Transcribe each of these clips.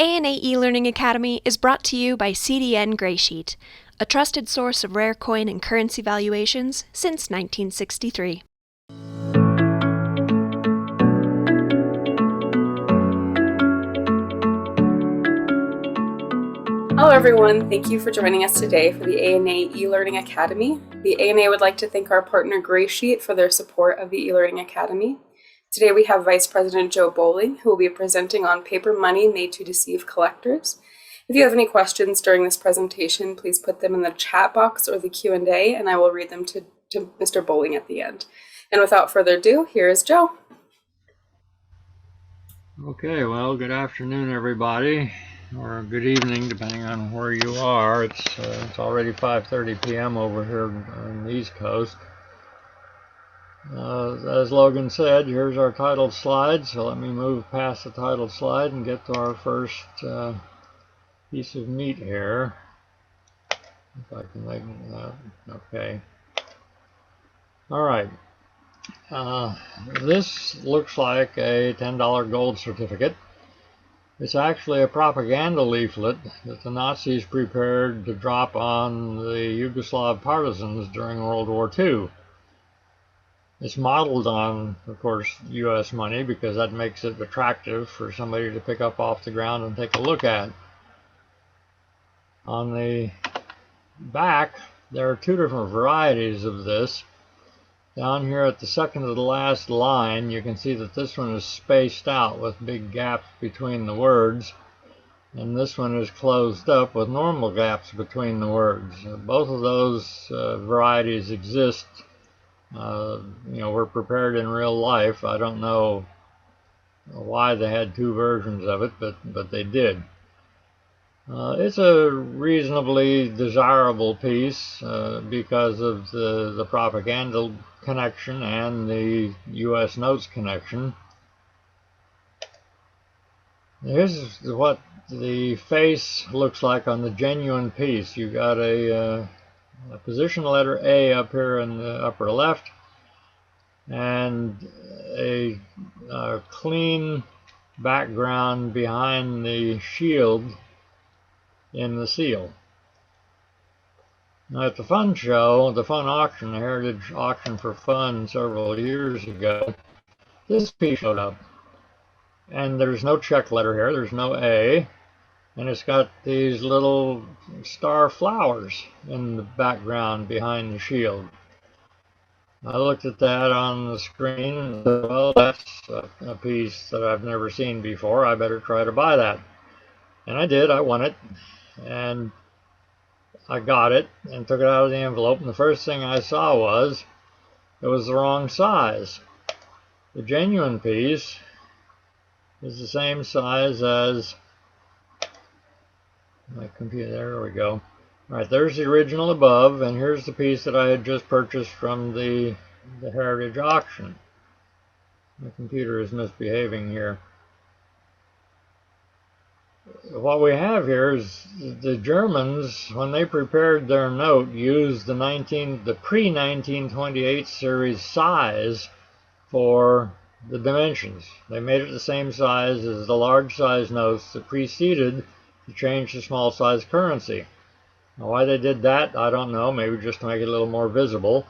ANA eLearning Academy is brought to you by CDN Graysheet, a trusted source of rare coin and currency valuations since 1963. Hello everyone, thank you for joining us today for the ANA eLearning Academy. The ANA would like to thank our partner Graysheet for their support of the eLearning Academy. Today we have Vice President Joe Boling, who will be presenting on paper money made to deceive collectors. If you have any questions during this presentation, please put them in the chat box or the Q&A, and I will read them to Mr. Boling at the end. And without further ado, here is Joe. Okay, well, good afternoon, everybody, or good evening, depending on where you are. It's already 5:30 p.m. over here on the East Coast. As Logan said, here's our title slide, so let me move past the title slide and get to our first piece of meat here. If I can make that, okay. All right. This looks like a $10 gold certificate. It's actually a propaganda leaflet that the Nazis prepared to drop on the Yugoslav partisans during World War II. It's modeled on, of course, U.S. money because that makes it attractive for somebody to pick up off the ground and take a look at. On the back, there are two different varieties of this. Down here at the second to the last line, you can see that this one is spaced out with big gaps between the words, and this one is closed up with normal gaps between the words. Both of those varieties exist. Were prepared in real life. I don't know why they had two versions of it, but they did. It's a reasonably desirable piece because of the propaganda connection and the U.S. notes connection. Here's what the face looks like on the genuine piece. You got a position letter A up here in the upper left, and a clean background behind the shield in the seal. Now at the fun show, the fun auction, the Heritage Auction for Fun several years ago, this piece showed up. And there's no check letter here, there's no A, and it's got these little star flowers in the background behind the shield. I looked at that on the screen and said, well, that's a piece that I've never seen before. I better try to buy that. And I did. I won it. And I got it and took it out of the envelope. And the first thing I saw was it was the wrong size. The genuine piece is the same size as my computer. There we go. All right, there's the original above, and here's the piece that I had just purchased from the Heritage Auction. My computer is misbehaving here. What we have here is the Germans, when they prepared their note, used the pre-1928 series size for the dimensions. They made it the same size as the large size notes that preceded the change to small size currency. Now, why they did that, I don't know, maybe just to make it a little more visible.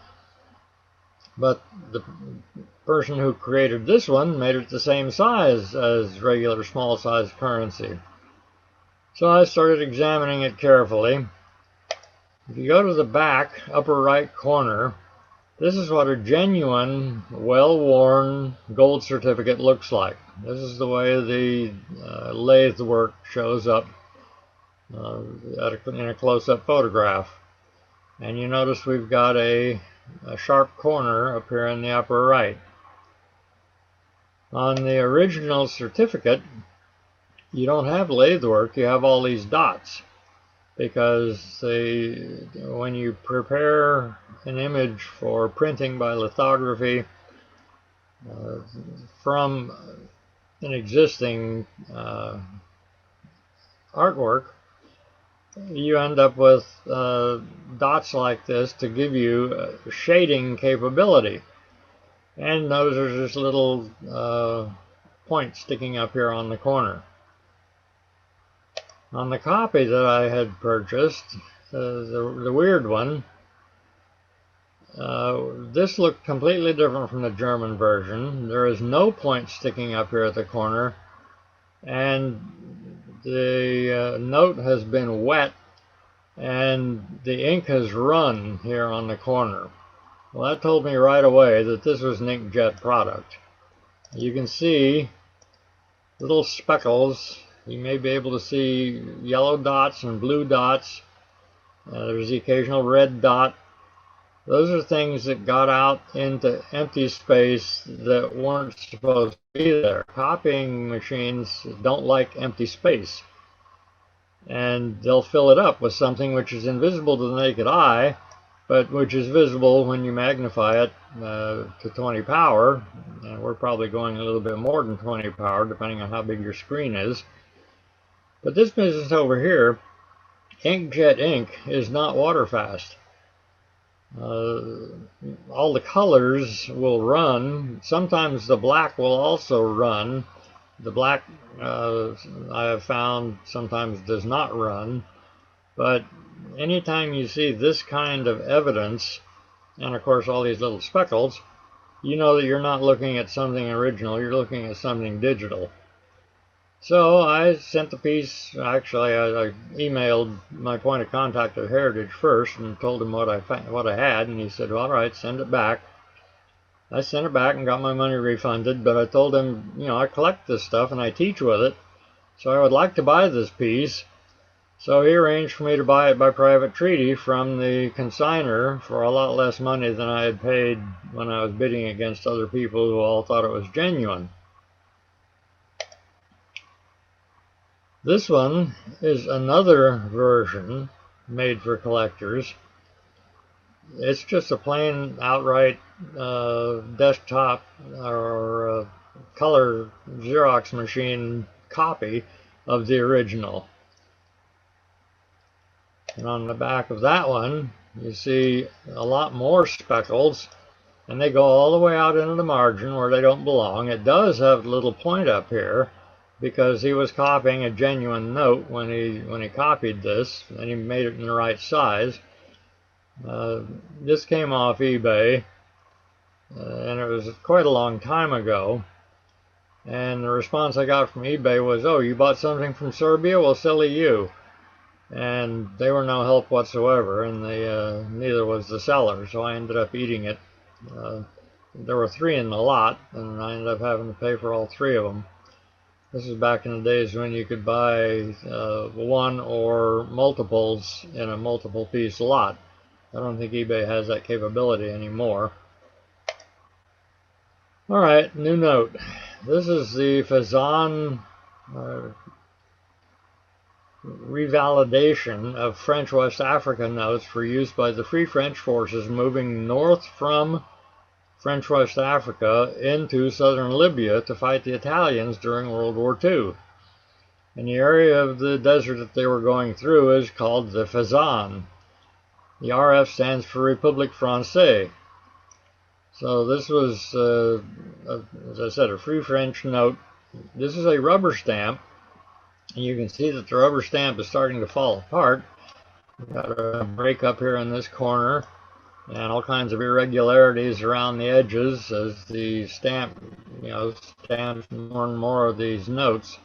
But the person who created this one made it the same size as regular small size currency. So I started examining it carefully. If you go to the back upper right corner, this is what a genuine, well-worn gold certificate looks like. This is the way the lathe work shows up in a close-up photograph. And you notice we've got a sharp corner up here in the upper right. On the original certificate, you don't have lathe work, you have all these dots, because when you prepare an image for printing by lithography from an existing artwork, you end up with dots like this to give you shading capability. And notice there's this little point sticking up here on the corner. On the copy that I had purchased, the weird one, this looked completely different from the German version. There is no point sticking up here at the corner, and the note has been wet and the ink has run here on the corner. Well, that told me right away that this was an inkjet product. You can see little speckles. You may be able to see yellow dots and blue dots. There's the occasional red dot. Those are things that got out into empty space that weren't supposed to be there. Copying machines don't like empty space, and they'll fill it up with something which is invisible to the naked eye, but which is visible when you magnify it to 20 power. And we're probably going a little bit more than 20 power depending on how big your screen is. But this business over here, inkjet ink, is not water fast. All the colors will run. Sometimes the black will also run. The black, I have found, sometimes does not run. But anytime you see this kind of evidence, and of course all these little speckles, you know that you're not looking at something original, you're looking at something digital. So I sent the piece, actually I emailed my point of contact at Heritage first and told him what I had, and he said, well, all right, send it back. I sent it back and got my money refunded, but I told him, you know, I collect this stuff and I teach with it, so I would like to buy this piece. So he arranged for me to buy it by private treaty from the consignor for a lot less money than I had paid when I was bidding against other people who all thought it was genuine. This one is another version made for collectors. It's just a plain outright desktop or color Xerox machine copy of the original. And on the back of that one, you see a lot more speckles, and they go all the way out into the margin where they don't belong. It does have a little point up here, because he was copying a genuine note when he copied this, and he made it in the right size. This came off eBay, and it was quite a long time ago. And the response I got from eBay was, "Oh, you bought something from Serbia? Well, silly you." And they were no help whatsoever, and neither was the seller, so I ended up eating it. There were 3 in the lot, and I ended up having to pay for all 3 of them. This is back in the days when you could buy one or multiples in a multiple piece lot. I don't think eBay has that capability anymore. Alright, new note. This is the Fezzan revalidation of French West Africa notes for use by the Free French forces moving north from French West Africa into southern Libya to fight the Italians during World War II. And the area of the desert that they were going through is called the Fezzan. The RF stands for République Française. So this was, as I said, a Free French note. This is a rubber stamp, and you can see that the rubber stamp is starting to fall apart. We've got a break up here in this corner, and all kinds of irregularities around the edges as the stamp, stamps more and more of these notes.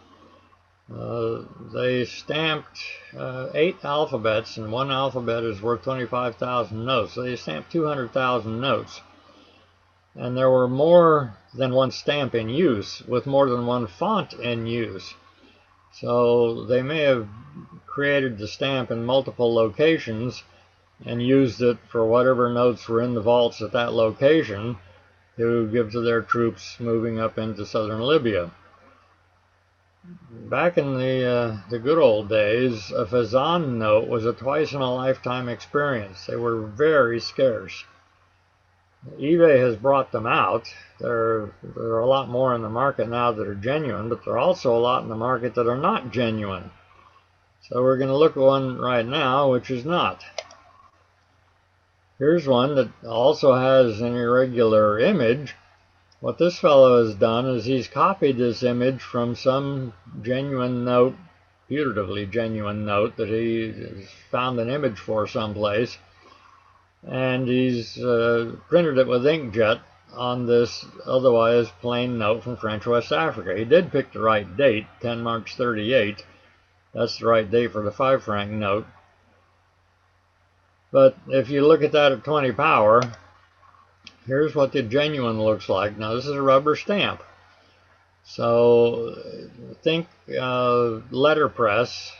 They stamped 8 alphabets, and 1 alphabet is worth 25,000 notes. So they stamped 200,000 notes. And there were more than 1 stamp in use, with more than 1 font in use. So they may have created the stamp in multiple locations and used it for whatever notes were in the vaults at that location to give to their troops moving up into southern Libya. Back in the good old days, a Fezzan note was a twice-in-a-lifetime experience. They were very scarce. eBay has brought them out. There are a lot more in the market now that are genuine, but there are also a lot in the market that are not genuine. So we're going to look at one right now which is not. Here's one that also has an irregular image. What this fellow has done is he's copied this image from some genuine note putatively genuine note that he found an image for someplace, and he's printed it with inkjet on this otherwise plain note from French West Africa. He did pick the right date, 10 March 38. That's the right date for the 5 franc note. But if you look at that at 20 power, here's what the genuine looks like. Now this is a rubber stamp. So think letterpress,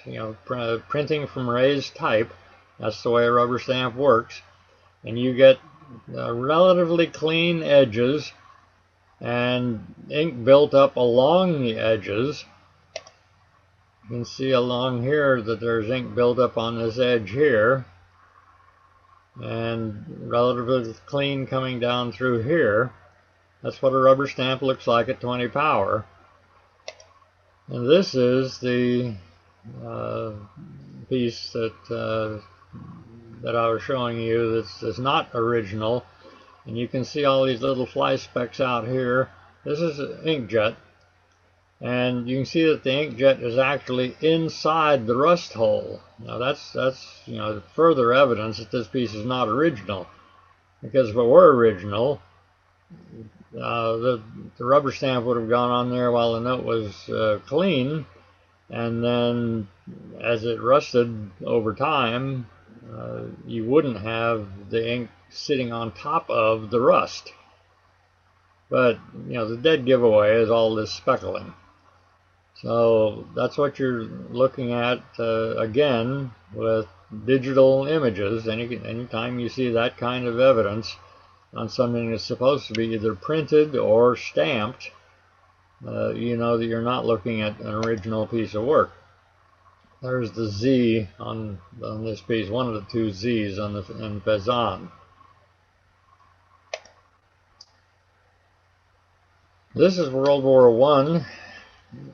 printing from raised type. That's the way a rubber stamp works. And you get relatively clean edges and ink built up along the edges. You can see along here that there's ink built up on this edge here, and relatively clean coming down through here. That's what a rubber stamp looks like at 20 power. And this is the piece that I was showing you that's not original. And you can see all these little fly specks out here. This is inkjet. And you can see that the inkjet is actually inside the rust hole. Now that's further evidence that this piece is not original. Because if it were original, the rubber stamp would have gone on there while the note was clean, and then as it rusted over time, you wouldn't have the ink sitting on top of the rust. But the dead giveaway is all this speckling. So that's what you're looking at again with digital images. Anytime you see that kind of evidence on something that's supposed to be either printed or stamped, you know that you're not looking at an original piece of work. There's the Z on this piece, one of the 2 Z's in Fezzan. This is World War I.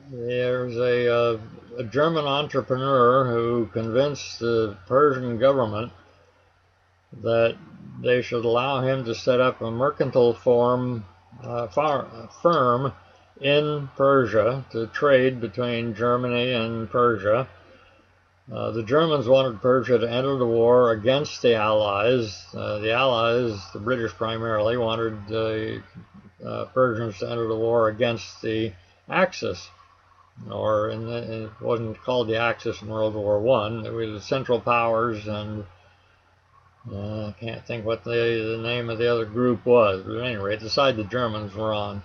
There's a German entrepreneur who convinced the Persian government that they should allow him to set up a mercantile firm in Persia to trade between Germany and Persia. The Germans wanted Persia to enter the war against the Allies. The Allies, the British primarily, wanted the Persians to enter the war against the Axis, or it wasn't called the Axis in World War I. It was the Central Powers, and I can't think what the name of the other group was, but at any rate, the side the Germans were on.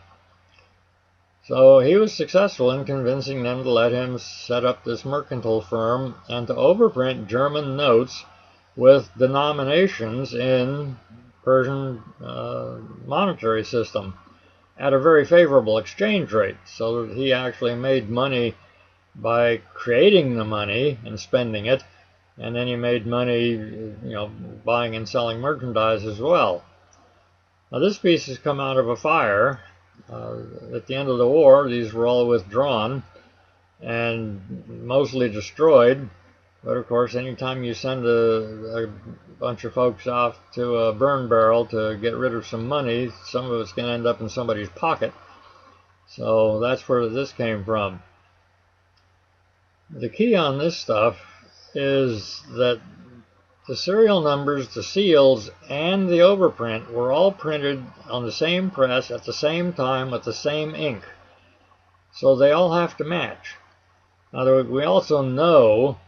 So he was successful in convincing them to let him set up this mercantile firm and to overprint German notes with denominations in Persian monetary system at a very favorable exchange rate, so that he actually made money by creating the money and spending it, and then he made money, buying and selling merchandise as well. Now this piece has come out of a fire. At the end of the war, these were all withdrawn and mostly destroyed. But of course, anytime you send a bunch of folks off to a burn barrel to get rid of some money, some of it's going to end up in somebody's pocket. So that's where this came from. The key on this stuff is that the serial numbers, the seals, and the overprint were all printed on the same press at the same time with the same ink. So they all have to match. Now, we also know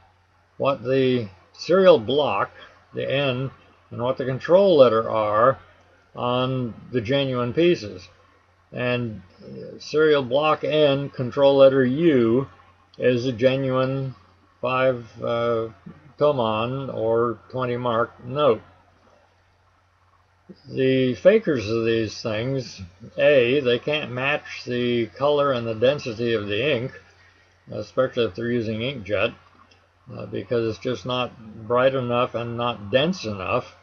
what the serial block, the N, and what the control letter are on the genuine pieces. And serial block N, control letter U, is a genuine 5 Toman or 20 mark note. The fakers of these things, they can't match the color and the density of the ink, especially if they're using inkjet, because it's just not bright enough and not dense enough.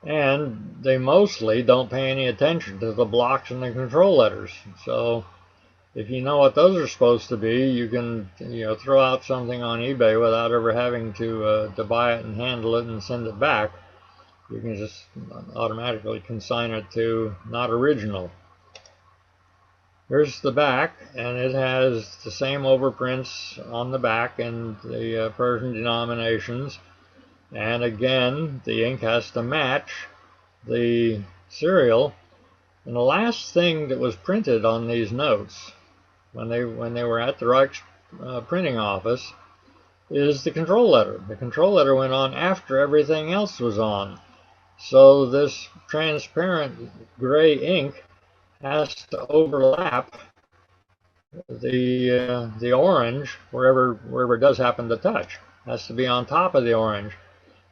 And they mostly don't pay any attention to the blocks and the control letters. So if you know what those are supposed to be, you can throw out something on eBay without ever having to buy it and handle it and send it back. You can just automatically consign it to not original. Here's the back, and it has the same overprints on the back in the Persian denominations. And again, the ink has to match the serial. And the last thing that was printed on these notes when they were at the Reich printing office is the control letter. The control letter went on after everything else was on. So this transparent gray ink has to overlap the orange wherever it does happen to touch. It has to be on top of the orange.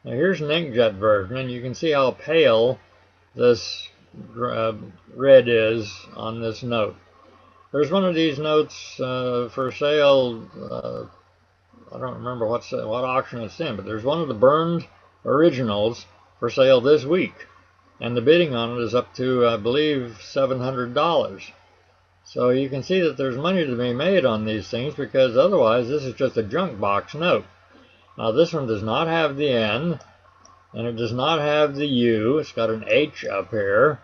Now here's an inkjet version, and you can see how pale this red is on this note. There's one of these notes for sale. I don't remember what auction it's in, but there's one of the burned originals for sale this week, and the bidding on it is up to, I believe, $700. So you can see that there's money to be made on these things, because otherwise this is just a junk box note. Now this one does not have the N, and it does not have the U. It's got an H up here,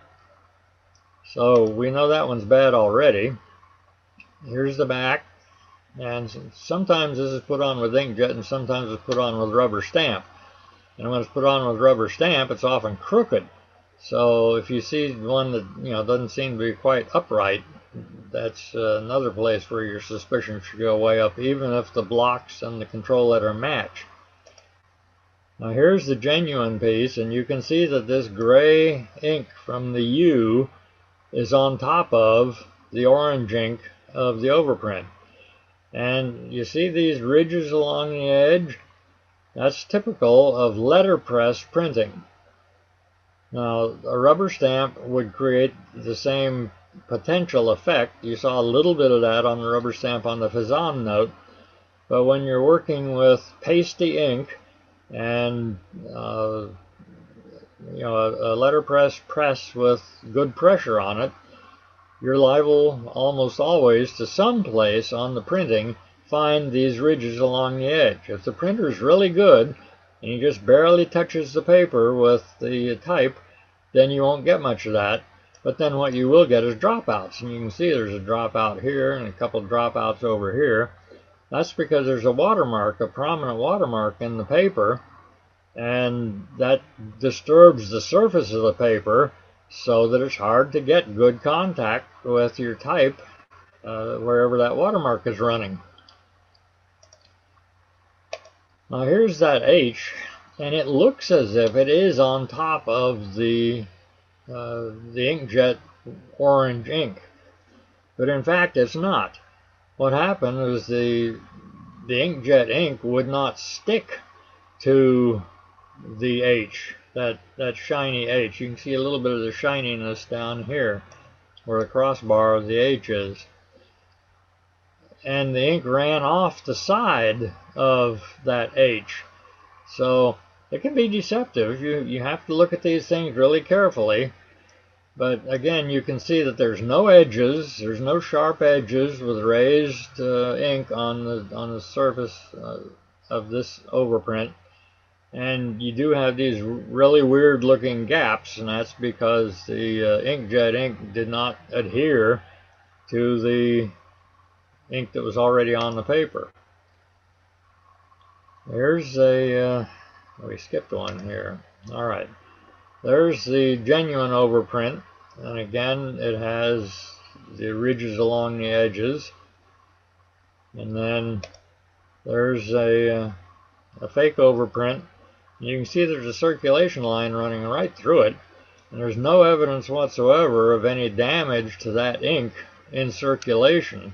so we know that one's bad already. Here's the back, and sometimes this is put on with inkjet and sometimes it's put on with rubber stamp. And when it's put on with rubber stamp, it's often crooked. So if you see one that doesn't seem to be quite upright, that's another place where your suspicion should go way up, even if the blocks and the control letter match. Now here's the genuine piece, and you can see that this gray ink from the U is on top of the orange ink of the overprint. And you see these ridges along the edge? That's typical of letterpress printing. Now, a rubber stamp would create the same potential effect. You saw a little bit of that on the rubber stamp on the Fezzan note, but when you're working with pasty ink and a letterpress press with good pressure on it, you're liable almost always to some place on the printing find these ridges along the edge. If the printer's really good and he just barely touches the paper with the type, then you won't get much of that. But then what you will get is dropouts, and you can see there's a dropout here and a couple of dropouts over here. That's because there's a watermark, a prominent watermark in the paper, and that disturbs the surface of the paper so that it's hard to get good contact with your type wherever that watermark is running. Now here's that H, and it looks as if it is on top of the inkjet orange ink, but in fact it's not. What happened is the inkjet ink would not stick to the H, that shiny H. You can see a little bit of the shininess down here where the crossbar of the H is. And the ink ran off the side of that H. So it can be deceptive. You have to look at these things really carefully. But again, you can see that there's no edges, there's no sharp edges with raised ink on the surface of this overprint. And you do have these really weird looking gaps, and that's because the inkjet ink did not adhere to the ink that was already on the paper. There's we skipped one here. All right, there's the genuine overprint, and again it has the ridges along the edges. And then there's a fake overprint. You can see there's a circulation line running right through it, and there's no evidence whatsoever of any damage to that ink in circulation.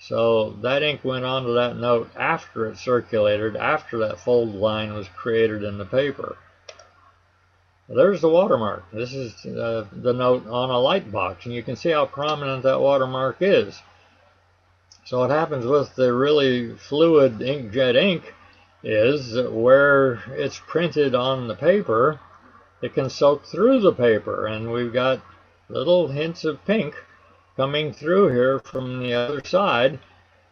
So that ink went onto that note after it circulated, after that fold line was created in the paper. There's the watermark. This is the note on a light box, and you can see how prominent that watermark is. So what happens with the really fluid inkjet ink is that where it's printed on the paper, it can soak through the paper, and we've got little hints of pink coming through here from the other side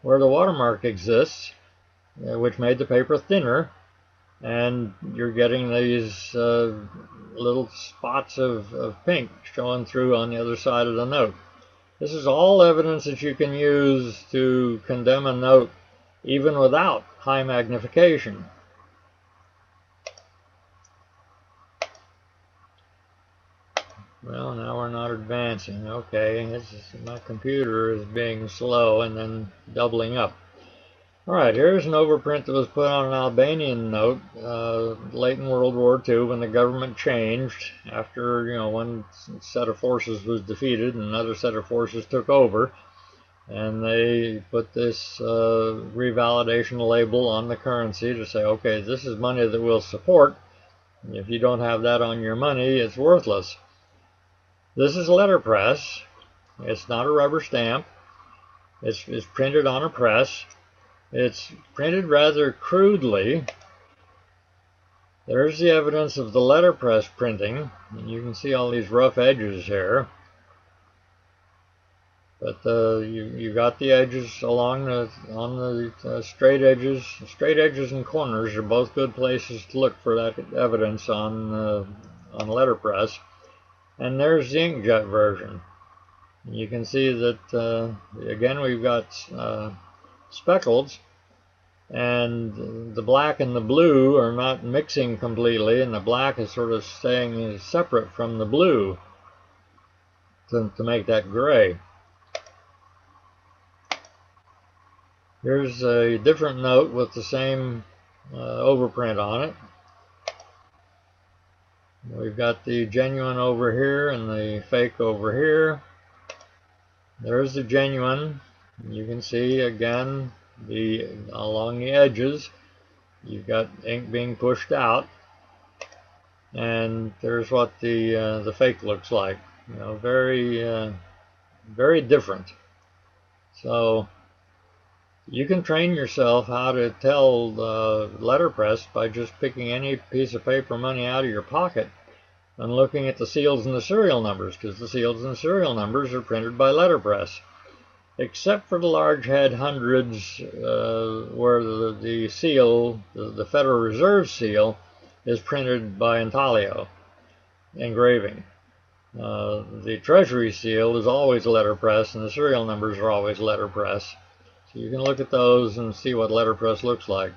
where the watermark exists, which made the paper thinner, and you're getting these little spots of pink showing through on the other side of the note. This is all evidence that you can use to condemn a note even without high magnification. Well, now we're not advancing. Okay, my computer is being slow and then doubling up. Alright, here's an overprint that was put on an Albanian note late in World War II when the government changed after, one set of forces was defeated and another set of forces took over. And they put this revalidation label on the currency to say, okay, this is money that we'll support. If you don't have that on your money, it's worthless. This is letterpress. It's not a rubber stamp. It's printed on a press. It's printed rather crudely. There's the evidence of the letterpress printing, and you can see all these rough edges here. But you got the edges on the straight edges. Straight edges and corners are both good places to look for that evidence on letterpress. And there's the inkjet version. You can see that again we've got speckles, and the black and the blue are not mixing completely, and the black is sort of staying separate from the blue to make that gray. Here's a different note with the same overprint on it. We've got the genuine over here and the fake over here. There's the genuine. You can see again along the edges you've got ink being pushed out, and there's what the fake looks like. Very very different. So you can train yourself how to tell letterpress by just picking any piece of paper money out of your pocket and looking at the seals and the serial numbers, because the seals and the serial numbers are printed by letterpress, except for the large head hundreds where the seal, the Federal Reserve seal, is printed by intaglio, engraving. The Treasury seal is always letterpress, and the serial numbers are always letterpress. So you can look at those and see what letterpress looks like.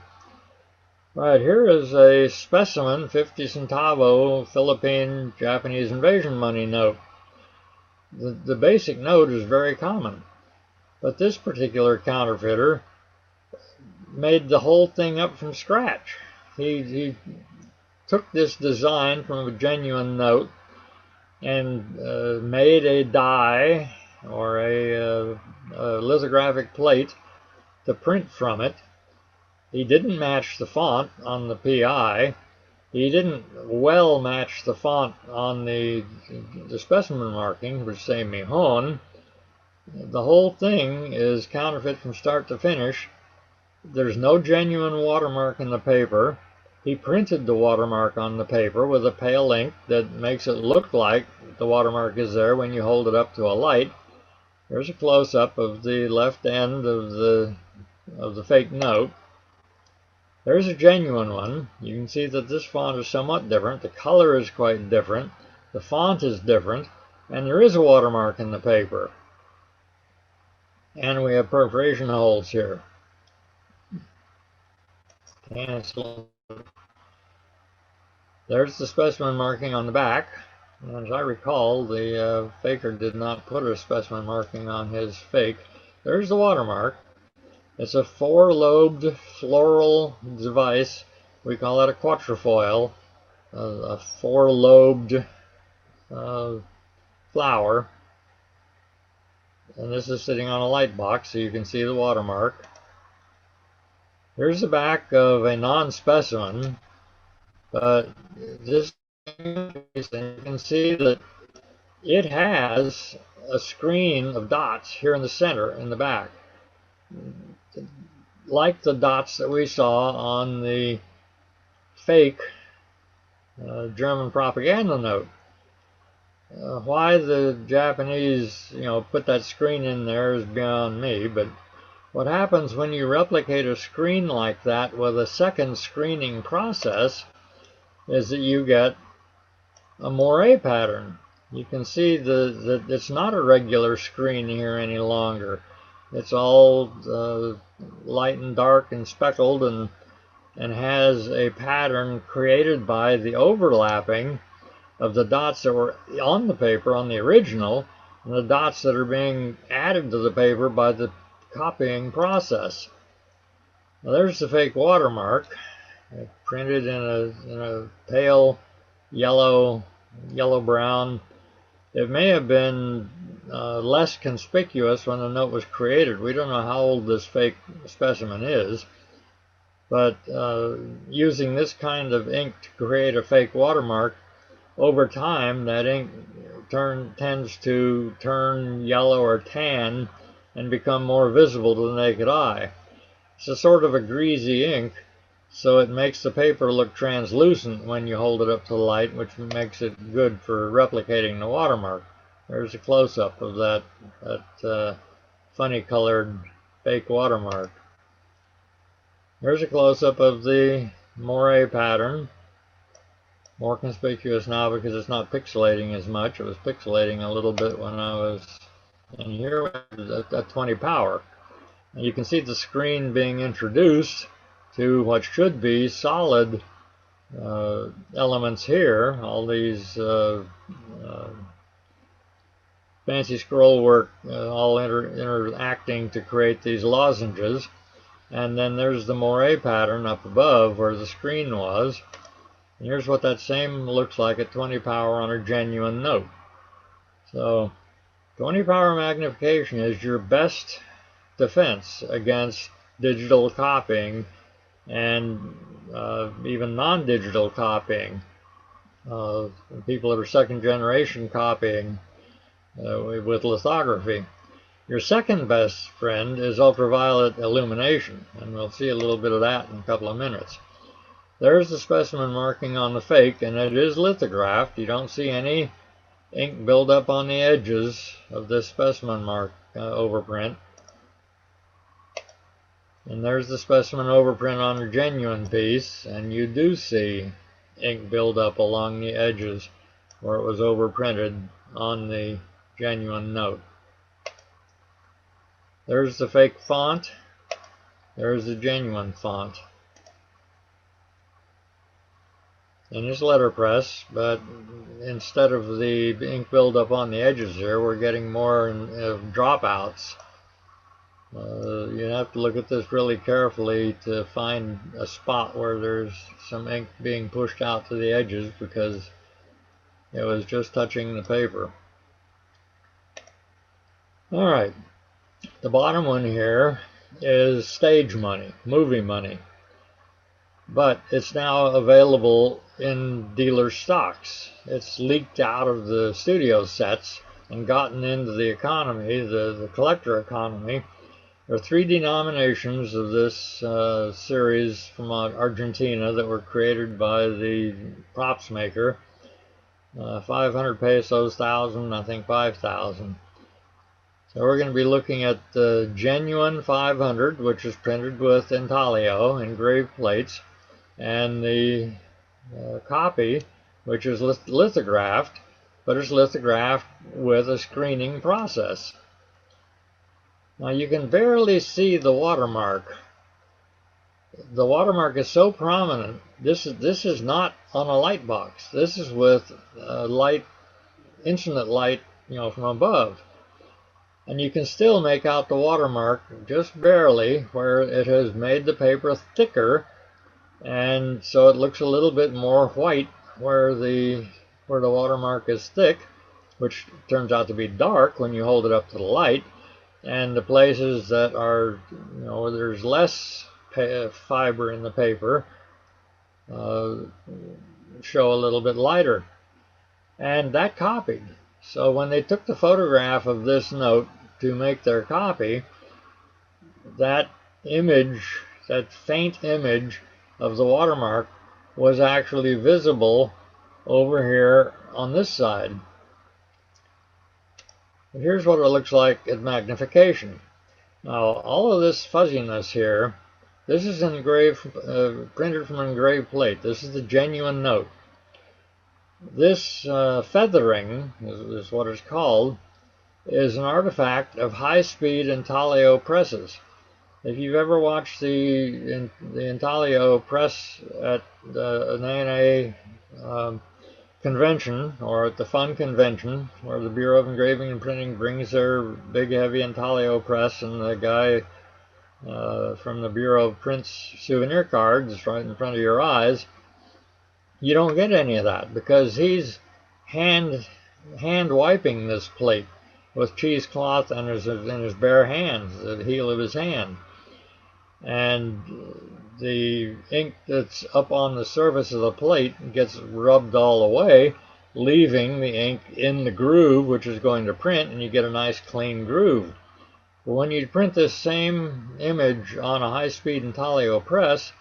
Right, here is a specimen 50 centavo Philippine Japanese invasion money note. The basic note is very common, but this particular counterfeiter made the whole thing up from scratch. He took this design from a genuine note and made a die or a lithographic plate to print from it. He didn't match the font on the PI. He didn't well match the font on the specimen marking, which say Mihon. The whole thing is counterfeit from start to finish. There's no genuine watermark in the paper. He printed the watermark on the paper with a pale ink that makes it look like the watermark is there when you hold it up to a light. There's a close-up of the left end of the fake note. There's a genuine one. You can see that this font is somewhat different. The color is quite different. The font is different. And there is a watermark in the paper. And we have perforation holes here. Cancel. There's the specimen marking on the back. As I recall, the faker did not put a specimen marking on his fake. There's the watermark. It's a four-lobed floral device. We call that a quatrefoil, a four-lobed flower. And this is sitting on a light box, so you can see the watermark. Here's the back of a non-specimen, but this, you can see that it has a screen of dots here in the center, in the back, like the dots that we saw on the fake German propaganda note. Why the Japanese, put that screen in there is beyond me, but what happens when you replicate a screen like that with a second screening process is that you get a moire pattern. you can see that it's not a regular screen here any longer. It's all light and dark and speckled, and has a pattern created by the overlapping of the dots that were on the paper on the original and the dots that are being added to the paper by the copying process. Now there's the fake watermark, printed in a pale yellow-brown. It may have been less conspicuous when the note was created. We don't know how old this fake specimen is, but using this kind of ink to create a fake watermark, over time that ink tends to turn yellow or tan and become more visible to the naked eye. It's a sort of a greasy ink, so it makes the paper look translucent when you hold it up to the light, which makes it good for replicating the watermark. There's a close-up of that funny colored fake watermark. Here's a close-up of the moire pattern. More conspicuous now because it's not pixelating as much. It was pixelating a little bit when I was in here at 20 power. And you can see the screen being introduced to what should be solid elements here. All these fancy scroll work all interacting to create these lozenges. And then there's the moire pattern up above where the screen was. And here's what that same looks like at 20 power on a genuine note. So 20 power magnification is your best defense against digital copying and even non-digital copying. People that are second generation copying with lithography. Your second best friend is ultraviolet illumination, and we'll see a little bit of that in a couple of minutes. There's the specimen marking on the fake, and it is lithographed. You don't see any ink buildup on the edges of this specimen mark overprint. And there's the specimen overprint on a genuine piece, and you do see ink buildup along the edges where it was overprinted on the genuine note. There's the fake font. There's the genuine font. And it's letterpress, but instead of the ink buildup on the edges here, we're getting more dropouts. You have to look at this really carefully to find a spot where there's some ink being pushed out to the edges because it was just touching the paper. Alright, the bottom one here is stage money, movie money. But it's now available in dealer stocks. It's leaked out of the studio sets and gotten into the economy, the collector economy. There are 3 denominations of this series from Argentina that were created by the props maker. 500 pesos, 1,000, I think 5,000. So we're going to be looking at the genuine 500, which is printed with intaglio, engraved plates, and the copy, which is lithographed, but it's lithographed with a screening process. Now you can barely see the watermark. The watermark is so prominent. This is not on a light box. This is with light, infinite light, from above. And you can still make out the watermark just barely, where it has made the paper thicker, and so it looks a little bit more white where the watermark is thick, which turns out to be dark when you hold it up to the light. And the places that are, where there's less fiber in the paper, show a little bit lighter. And that copied. So when they took the photograph of this note to make their copy, that image, that faint image of the watermark, was actually visible over here on this side. But here's what it looks like at magnification. Now, all of this fuzziness here, this is engraved, printed from engraved plate. This is the genuine note. This feathering is what it's called, is an artifact of high-speed intaglio presses. If you've ever watched the intaglio press at an ANA convention or at the Fun convention, where the Bureau of Engraving and Printing brings their big heavy intaglio press, and the guy from the Bureau prints souvenir cards right in front of your eyes, you don't get any of that because he's hand wiping this plate with cheesecloth in his bare hands, the heel of his hand. And the ink that's up on the surface of the plate gets rubbed all away, leaving the ink in the groove, which is going to print, and you get a nice clean groove. But when you print this same image on a high-speed intaglio press,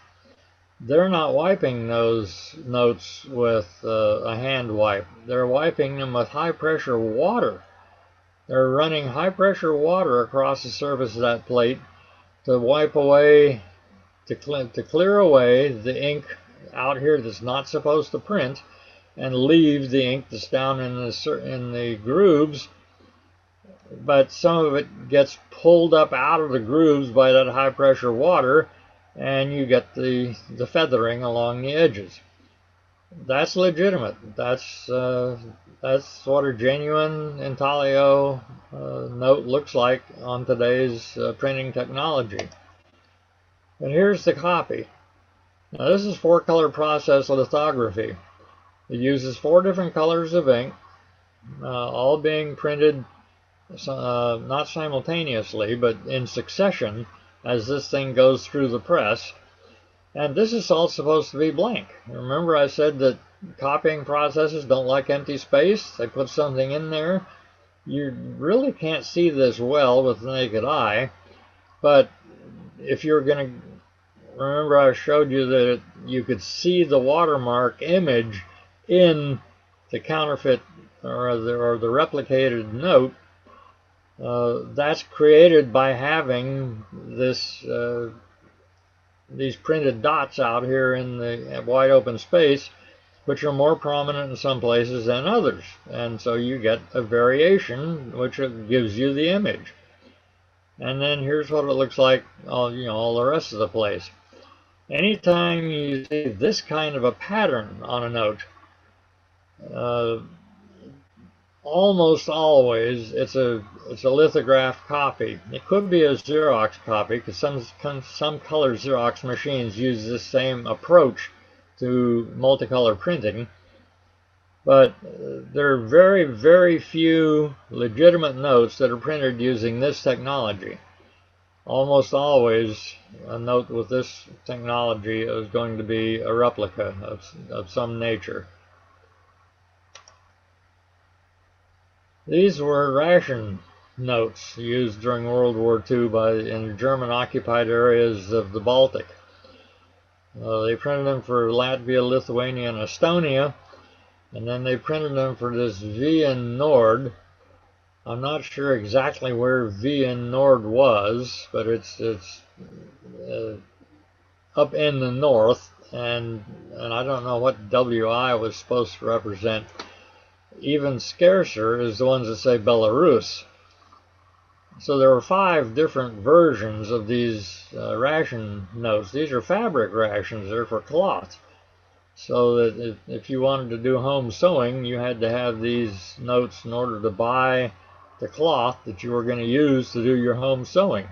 they're not wiping those notes with a hand wipe. They're wiping them with high-pressure water. They're running high-pressure water across the surface of that plate to wipe away, to clear away the ink out here that's not supposed to print, and leave the ink that's down in the grooves. But some of it gets pulled up out of the grooves by that high-pressure water, and you get the feathering along the edges. That's legitimate. That's what a genuine intaglio note looks like on today's printing technology. And here's the copy. Now this is 4-color process lithography. It uses 4 different colors of ink, all being printed not simultaneously, but in succession as this thing goes through the press. And this is all supposed to be blank. Remember I said that copying processes don't like empty space? They put something in there. You really can't see this well with the naked eye, but if you're going to, remember I showed you that you could see the watermark image in the counterfeit or the replicated note. That's created by having this these printed dots out here in the wide open space, which are more prominent in some places than others, and so you get a variation which gives you the image. And then here's what it looks like all the rest of the place. Anytime you see this kind of a pattern on a note, almost always it's a lithograph copy. It could be a Xerox copy because some color Xerox machines use this same approach to multicolor printing, but there are very, very few legitimate notes that are printed using this technology. Almost always a note with this technology is going to be a replica of some nature. These were ration notes used during World War II in German-occupied areas of the Baltic. They printed them for Latvia, Lithuania, and Estonia, and then they printed them for this Vian Nord. I'm not sure exactly where Vian Nord was, but it's up in the north, and I don't know what WI was supposed to represent. Even scarcer is the ones that say Belarus. So there were 5 different versions of these ration notes. These are fabric rations. They're for cloth. So that if you wanted to do home sewing, you had to have these notes in order to buy the cloth that you were going to use to do your home sewing.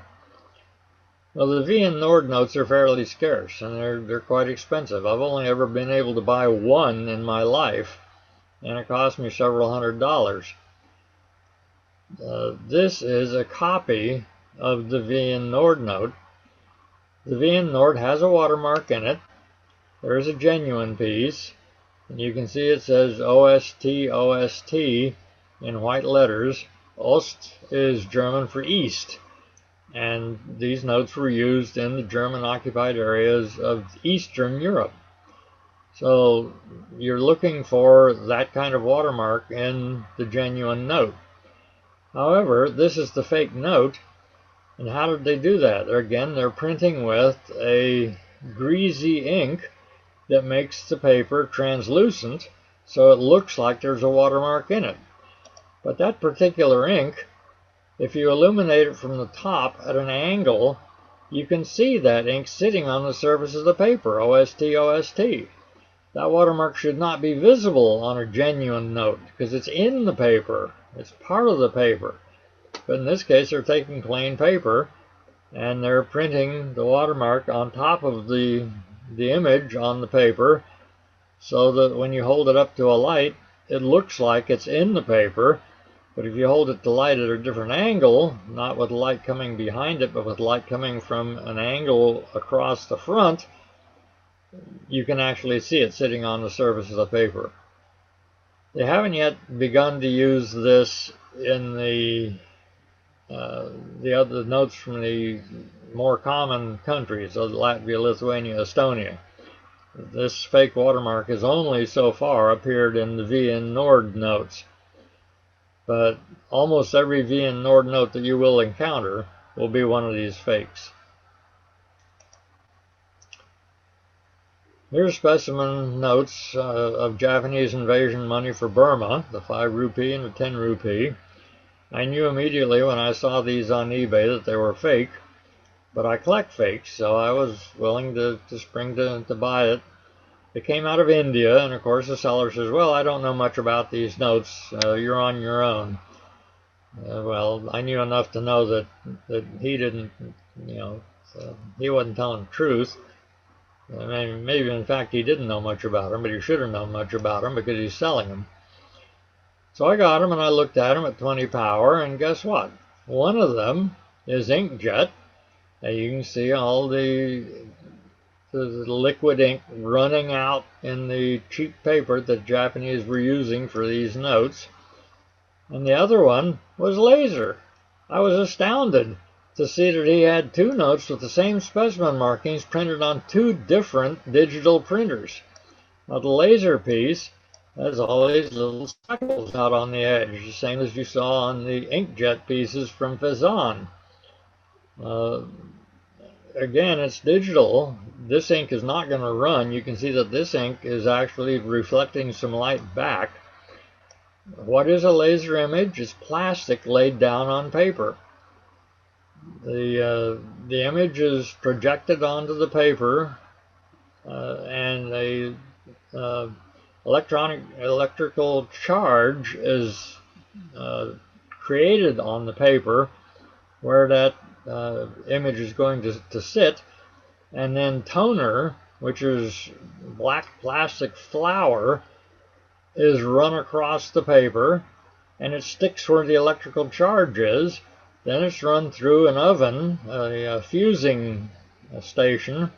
Well, the Vian Nord notes are fairly scarce, and they're quite expensive. I've only ever been able to buy one in my life, and it cost me several $100s. This is a copy of the Vian Nord note. The Vian Nord has a watermark in it. There is a genuine piece, and you can see it says OST, OST in white letters. Ost is German for east, and these notes were used in the German-occupied areas of Eastern Europe. So you're looking for that kind of watermark in the genuine note. However, this is the fake note, and how did they do that? They're printing with a greasy ink that makes the paper translucent so it looks like there's a watermark in it. But that particular ink, if you illuminate it from the top at an angle, you can see that ink sitting on the surface of the paper, OST, OST. That watermark should not be visible on a genuine note because it's in the paper. It's part of the paper. But in this case, they're taking plain paper and they're printing the watermark on top of the image on the paper so that when you hold it up to a light, it looks like it's in the paper. But if you hold it to light at a different angle, not with light coming behind it, but with light coming from an angle across the front, you can actually see it sitting on the surface of the paper. They haven't yet begun to use this in the other notes from the more common countries, so Latvia, Lithuania, Estonia. This fake watermark has only so far appeared in the VN Nord notes. But almost every VN Nord note that you will encounter will be one of these fakes. Here's specimen notes of Japanese invasion money for Burma, the 5 rupee and the 10 rupee. I knew immediately when I saw these on eBay that they were fake, but I collect fakes, so I was willing to spring to buy it. It came out of India, and of course the seller says, well, I don't know much about these notes, you're on your own. Well, I knew enough to know that he didn't, he wasn't telling the truth. I mean, maybe in fact he didn't know much about them, but he should have known much about them because he's selling them. So I got them and I looked at them at 20 power, and guess what? One of them is inkjet, and you can see all the liquid ink running out in the cheap paper that Japanese were using for these notes. And the other one was laser. I was astounded to see that he had 2 notes with the same specimen markings printed on 2 different digital printers. Now the laser piece has all these little speckles out on the edge, the same as you saw on the inkjet pieces from Fezzan. Again, it's digital. This ink is not going to run. You can see that this ink is actually reflecting some light back. What is a laser image? It's plastic laid down on paper. The image is projected onto the paper, and a electrical charge is created on the paper where that image is going to sit, and then toner, which is black plastic flour, is run across the paper, and it sticks where the electrical charge is. Then it's run through an oven, a fusing station,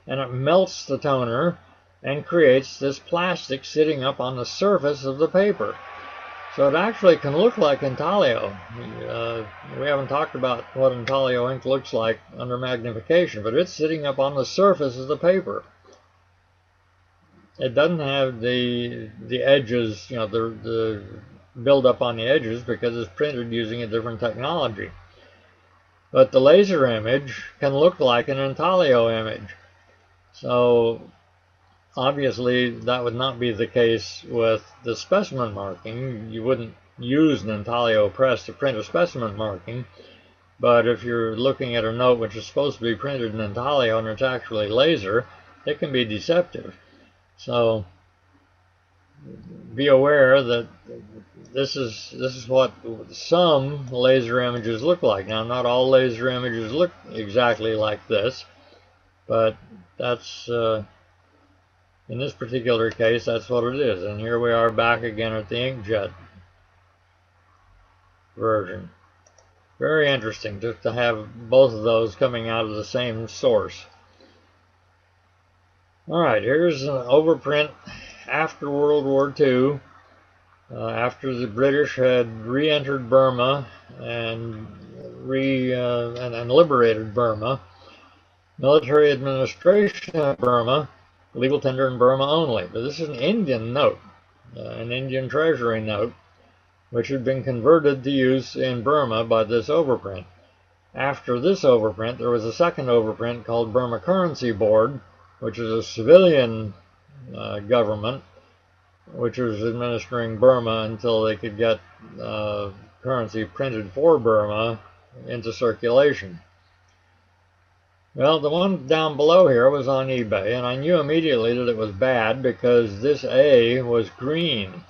and it melts the toner and creates this plastic sitting up on the surface of the paper. So it actually can look like intaglio. We haven't talked about what intaglio ink looks like under magnification, but it's sitting up on the surface of the paper. It doesn't have the edges, the build up on the edges because it's printed using a different technology. But the laser image can look like an intaglio image. So obviously that would not be the case with the specimen marking. You wouldn't use an intaglio press to print a specimen marking. But if you're looking at a note which is supposed to be printed in intaglio and it's actually laser, it can be deceptive. So be aware that this is what some laser images look like. Now, not all laser images look exactly like this, but that's in this particular case, that's what it is. And here we are back again at the inkjet version. Very interesting to have both of those coming out of the same source. Alright, here's an overprint after World War II, after the British had re-entered Burma and liberated Burma. Military administration of Burma, legal tender in Burma only. But this is an Indian note, an Indian treasury note, which had been converted to use in Burma by this overprint. After this overprint, there was a second overprint called Burma Currency Board, which is a civilian government which was administering Burma until they could get currency printed for Burma into circulation. Well, the one down below here was on eBay, and I knew immediately that it was bad because this A was green.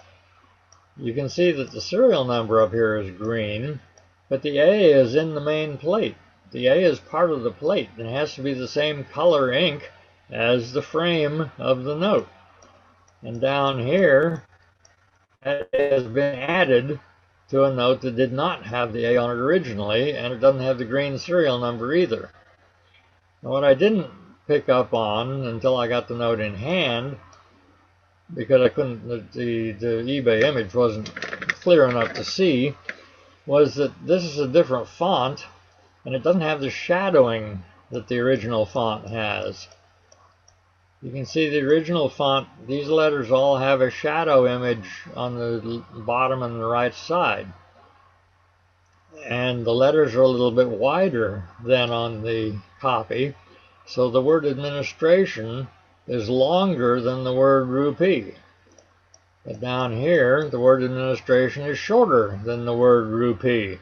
You can see that the serial number up here is green, but the A is in the main plate. The A is part of the plate, and it has to be the same color ink as the frame of the note. And down here, it has been added to a note that did not have the A on it originally, and it doesn't have the green serial number either. Now, what I didn't pick up on until I got the note in hand, because I couldn't, the eBay image wasn't clear enough to see, was that this is a different font, and it doesn't have the shadowing that the original font has. You can see the original font, these letters all have a shadow image on the bottom and the right side. And the letters are a little bit wider than on the copy, so the word administration is longer than the word rupee. But down here, the word administration is shorter than the word rupee.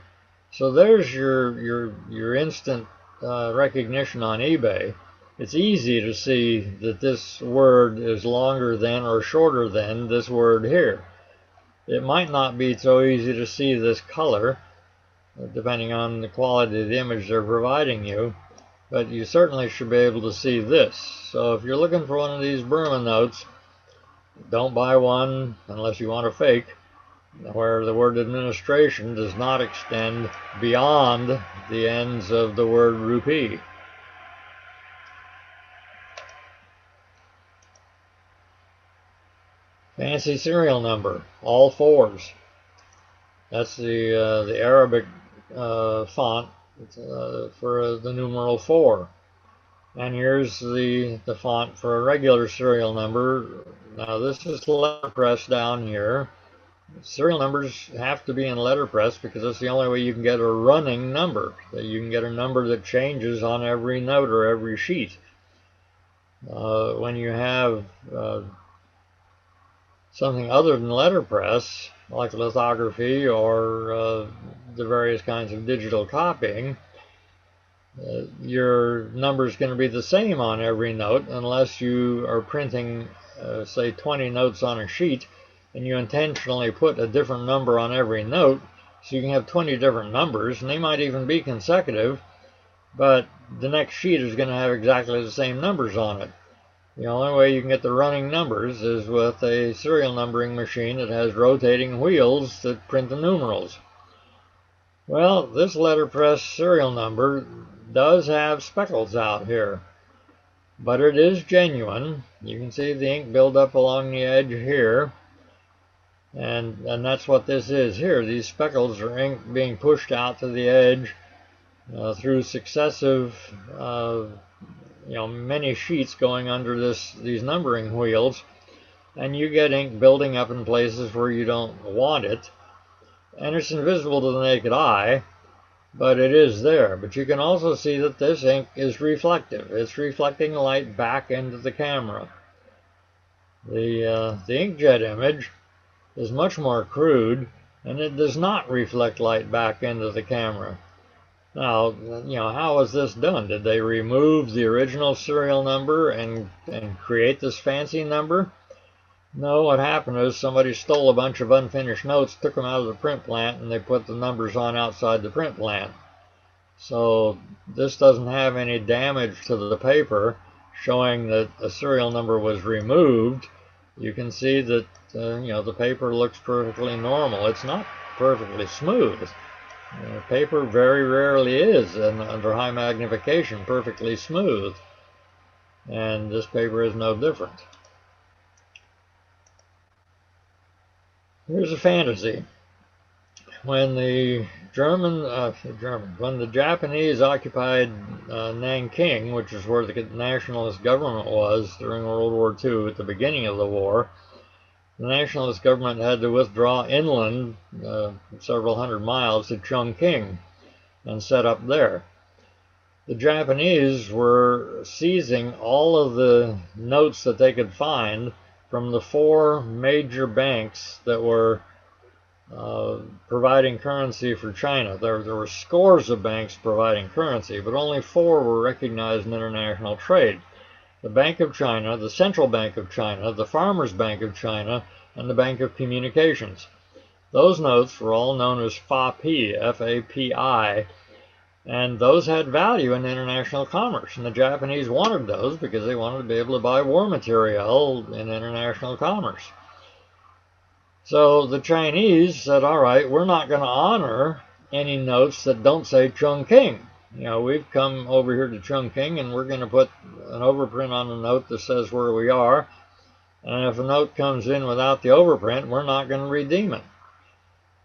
So there's your instant recognition on eBay. It's easy to see that this word is longer than or shorter than this word here. It might not be so easy to see this color, depending on the quality of the image they're providing you, but you certainly should be able to see this. So if you're looking for one of these Burma notes, don't buy one unless you want a fake, where the word administration does not extend beyond the ends of the word rupee. Fancy serial number, all fours. That's the Arabic font for the numeral 4. And here's the font for a regular serial number. Now this is letterpress down here. Serial numbers have to be in letterpress because that's the only way you can get a running number. That you can get a number that changes on every note or every sheet. When you have something other than letterpress, like lithography or the various kinds of digital copying, your number is going to be the same on every note unless you are printing, say, 20 notes on a sheet, and you intentionally put a different number on every note, so you can have 20 different numbers, and they might even be consecutive, but the next sheet is going to have exactly the same numbers on it. The only way you can get the running numbers is with a serial numbering machine that has rotating wheels that print the numerals. Well, this letterpress serial number does have speckles out here, but it is genuine. You can see the ink build up along the edge here, and that's what this is here. These speckles are ink being pushed out to the edge through successive many sheets going under these numbering wheels, and you get ink building up in places where you don't want it, and it's invisible to the naked eye, but it is there. But you can also see that this ink is reflective. It's reflecting light back into the camera. The inkjet image is much more crude, and it does not reflect light back into the camera. Now, how was this done? Did they remove the original serial number and create this fancy number? No, what happened is somebody stole a bunch of unfinished notes, took them out of the print plant, and they put the numbers on outside the print plant. So this doesn't have any damage to the paper, showing that a serial number was removed. You can see that the paper looks perfectly normal. It's not perfectly smooth. Paper very rarely is, under high magnification, perfectly smooth. And this paper is no different. Here's a fantasy. When the when the Japanese occupied Nanking, which is where the nationalist government was during World War II at the beginning of the war, the nationalist government had to withdraw inland several hundred miles to Chongqing and set up there. The Japanese were seizing all of the notes that they could find from the four major banks that were providing currency for China. There were scores of banks providing currency, but only four were recognized in international trade. The Bank of China, the Central Bank of China, the Farmers Bank of China, and the Bank of Communications. Those notes were all known as FAPI, F-A-P-I, and those had value in international commerce. And the Japanese wanted those because they wanted to be able to buy war material in international commerce. So the Chinese said, all right, we're not going to honor any notes that don't say Chongqing. You know, we've come over here to Chongqing and we're going to put an overprint on the note that says where we are. And if a note comes in without the overprint, we're not going to redeem it.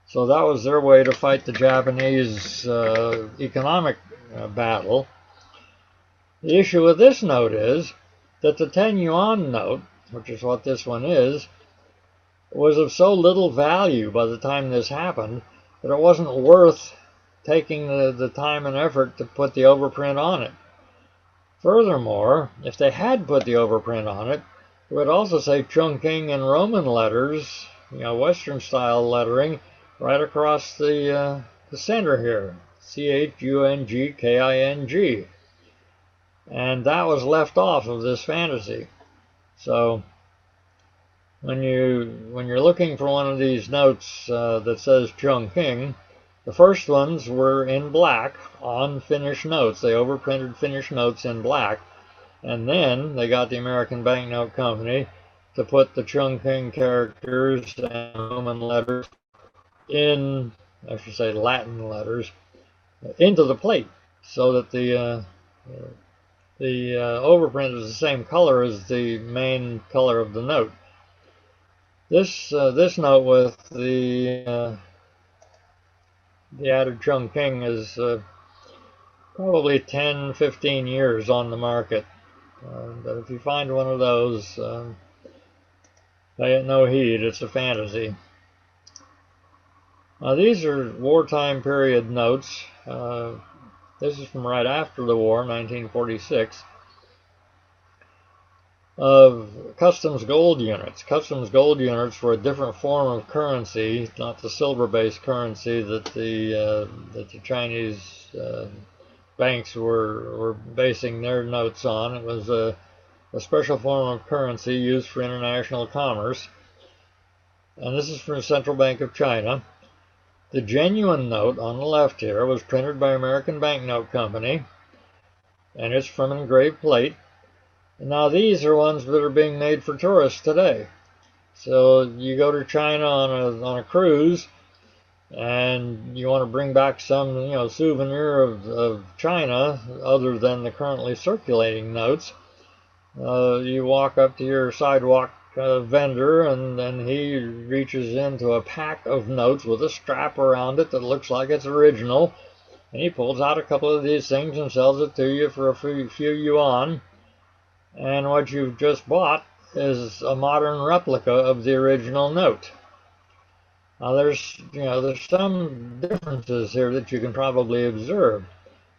So that was their way to fight the Japanese economic battle. The issue with this note is that the 10 yuan note, which is what this one is, was of so little value by the time this happened that it wasn't worth taking the time and effort to put the overprint on it. Furthermore, if they had put the overprint on it, it would also say Chongqing in Roman letters, you know, Western style lettering, right across the center here, Chungking, and that was left off of this fantasy. So when you're looking for one of these notes that says Chongqing, the first ones were in black on finished notes. They overprinted finished notes in black, and then they got the American Banknote Company to put the Chongqing characters and Roman letters in, I should say Latin letters, into the plate, so that the overprint is the same color as the main color of the note. This note with the added Chongqing is probably 10-15 years on the market. But if you find one of those, pay it no heed, it's a fantasy. These are wartime period notes. This is from right after the war, 1946. Of customs gold units. Customs gold units were a different form of currency, not the silver-based currency that the Chinese banks were basing their notes on. It was a special form of currency used for international commerce. And this is from the Central Bank of China. The genuine note on the left here was printed by American Banknote Company, and it's from engraved plate. Now these are ones that are being made for tourists today. So you go to China on a cruise, and you want to bring back some, you know, souvenir of China other than the currently circulating notes. You walk up to your sidewalk vendor, and then he reaches into a pack of notes with a strap around it that looks like it's original, and he pulls out a couple of these things and sells it to you for a few yuan. And what you've just bought is a modern replica of the original note. Now there's some differences here that you can probably observe.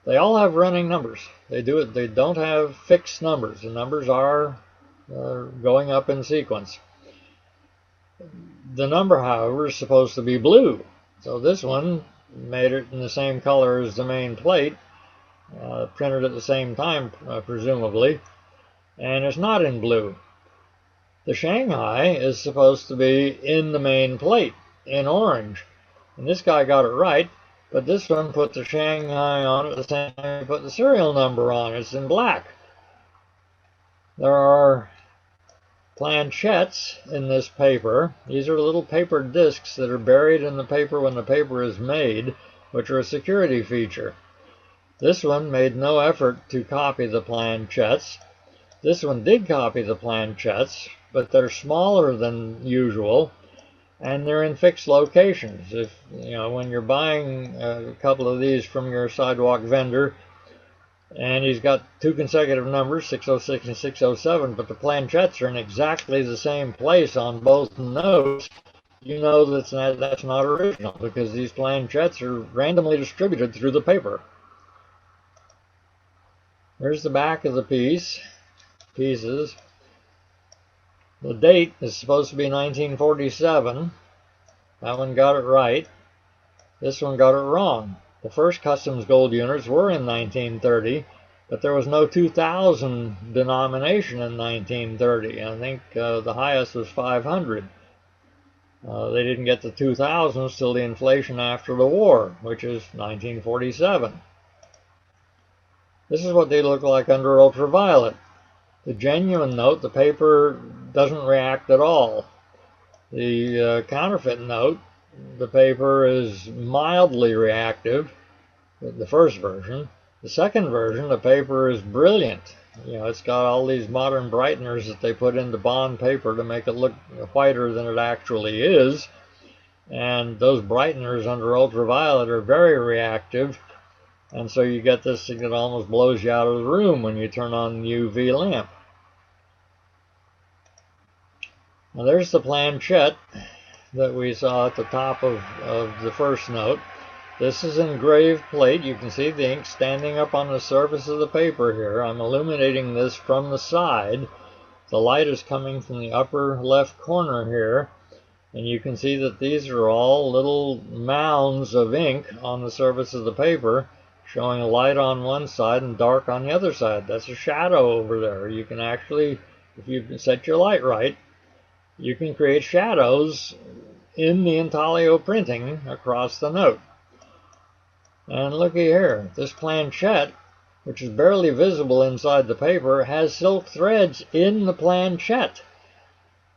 They all have running numbers. They don't have fixed numbers. The numbers are going up in sequence. The number, however, is supposed to be blue. So this one made it in the same color as the main plate, printed at the same time, presumably, and it's not in blue. The Shanghai is supposed to be in the main plate, in orange. And this guy got it right, but this one put the Shanghai on at the same time he put the serial number on. It's in black. There are planchettes in this paper. These are little paper discs that are buried in the paper when the paper is made, which are a security feature. This one made no effort to copy the planchettes. This one did copy the planchettes, but they're smaller than usual, and they're in fixed locations. If you know, when you're buying a couple of these from your sidewalk vendor, and he's got two consecutive numbers, 606 and 607, but the planchettes are in exactly the same place on both notes, you know that's not original, because these planchettes are randomly distributed through the paper. Here's the back of the pieces. The date is supposed to be 1947. That one got it right. This one got it wrong. The first customs gold units were in 1930, but there was no 2000 denomination in 1930. I think the highest was 500. They didn't get the 2000s till the inflation after the war, which is 1947. This is what they look like under ultraviolet. The genuine note, the paper doesn't react at all. The counterfeit note, the paper is mildly reactive, the first version. The second version, the paper is brilliant. It's got all these modern brighteners that they put into bond paper to make it look whiter than it actually is. And those brighteners under ultraviolet are very reactive. And so you get this thing that almost blows you out of the room when you turn on the UV lamp. Now there's the planchette that we saw at the top of the first note. This is engraved plate. You can see the ink standing up on the surface of the paper here. I'm illuminating this from the side. The light is coming from the upper left corner here. And you can see that these are all little mounds of ink on the surface of the paper, showing light on one side and dark on the other side. That's a shadow over there. You can actually, if you set your light right, you can create shadows in the intaglio printing across the note. And looky here, this planchette, which is barely visible inside the paper, has silk threads in the planchette.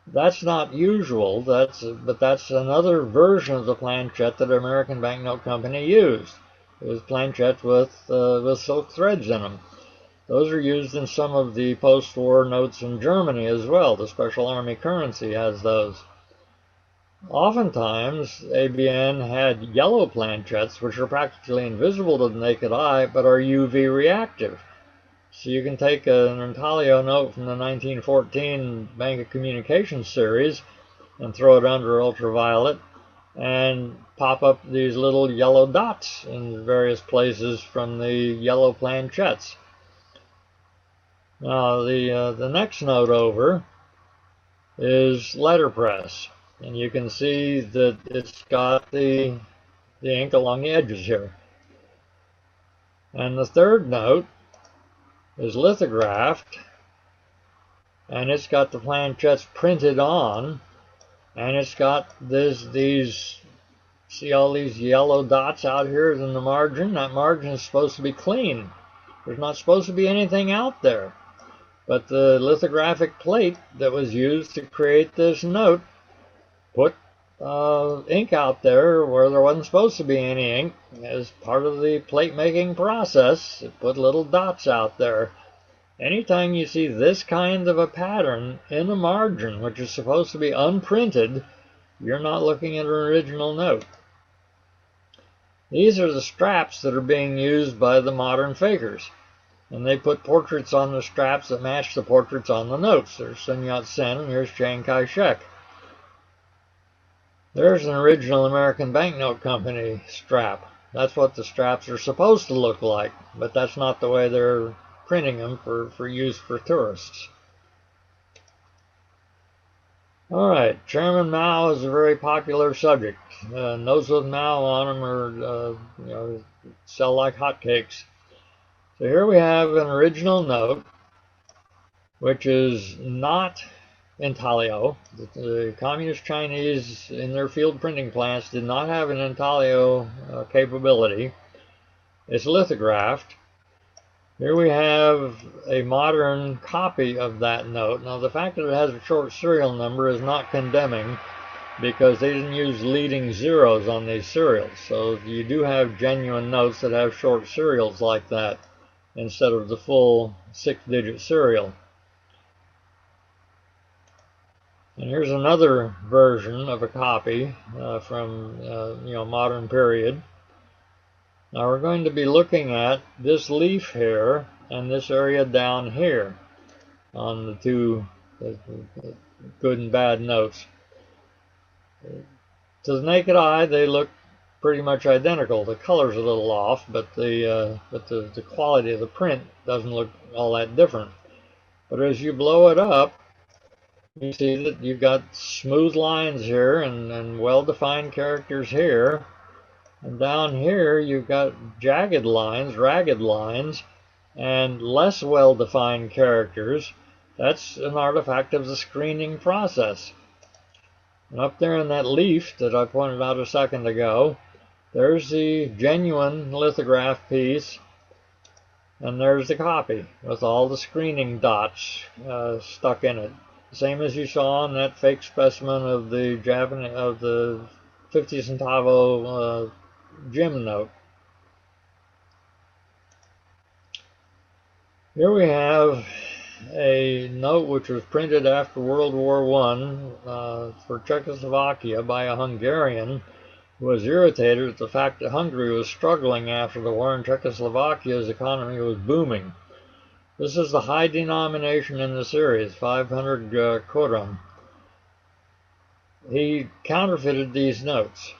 That's not usual, but that's another version of the planchette that American Banknote Company used. It was planchettes with silk threads in them. Those are used in some of the post-war notes in Germany as well. The Special Army currency has those. Oftentimes, ABN had yellow planchettes, which are practically invisible to the naked eye, but are UV reactive. So you can take an intaglio note from the 1914 Bank of Communications series and throw it under ultraviolet and pop up these little yellow dots in various places from the yellow planchettes. Now the next note over is letterpress. And you can see that it's got the ink along the edges here. And the third note is lithographed, and it's got the planchettes printed on, and it's got these, see all these yellow dots out here in the margin? That margin is supposed to be clean. There's not supposed to be anything out there. But the lithographic plate that was used to create this note put ink out there where there wasn't supposed to be any ink. As part of the plate making process, it put little dots out there. Anytime you see this kind of a pattern in a margin, which is supposed to be unprinted, you're not looking at an original note. These are the straps that are being used by the modern fakers. And they put portraits on the straps that match the portraits on the notes. There's Sun Yat-sen and here's Chiang Kai-shek. There's an original American Banknote Company strap. That's what the straps are supposed to look like, but that's not the way they're printing them for use for tourists. Alright, Chairman Mao is a very popular subject. Notes with Mao on them are, sell like hotcakes. So here we have an original note, which is not intaglio. The Communist Chinese in their field printing plants did not have an intaglio capability. It's lithographed. Here we have a modern copy of that note. Now the fact that it has a short serial number is not condemning, because they didn't use leading zeros on these serials. So you do have genuine notes that have short serials like that instead of the full 6-digit serial. And here's another version of a copy from modern period. Now we're going to be looking at this leaf here and this area down here on the two good and bad notes. To the naked eye, they look pretty much identical. The color's a little off, but the quality of the print doesn't look all that different. But as you blow it up, You see that you've got smooth lines here and well-defined characters here. And down here you've got jagged lines, ragged lines, and less well-defined characters. That's an artifact of the screening process. And up there in that leaf that I pointed out a second ago, there's the genuine lithograph piece, and there's the copy with all the screening dots stuck in it. Same as you saw on that fake specimen of the Japanese, of the 50 centavo gem note. Here we have a note which was printed after World War I for Czechoslovakia by a Hungarian who was irritated at the fact that Hungary was struggling after the war and Czechoslovakia's economy was booming. This is the high denomination in the series, 500 korun. He counterfeited these notes.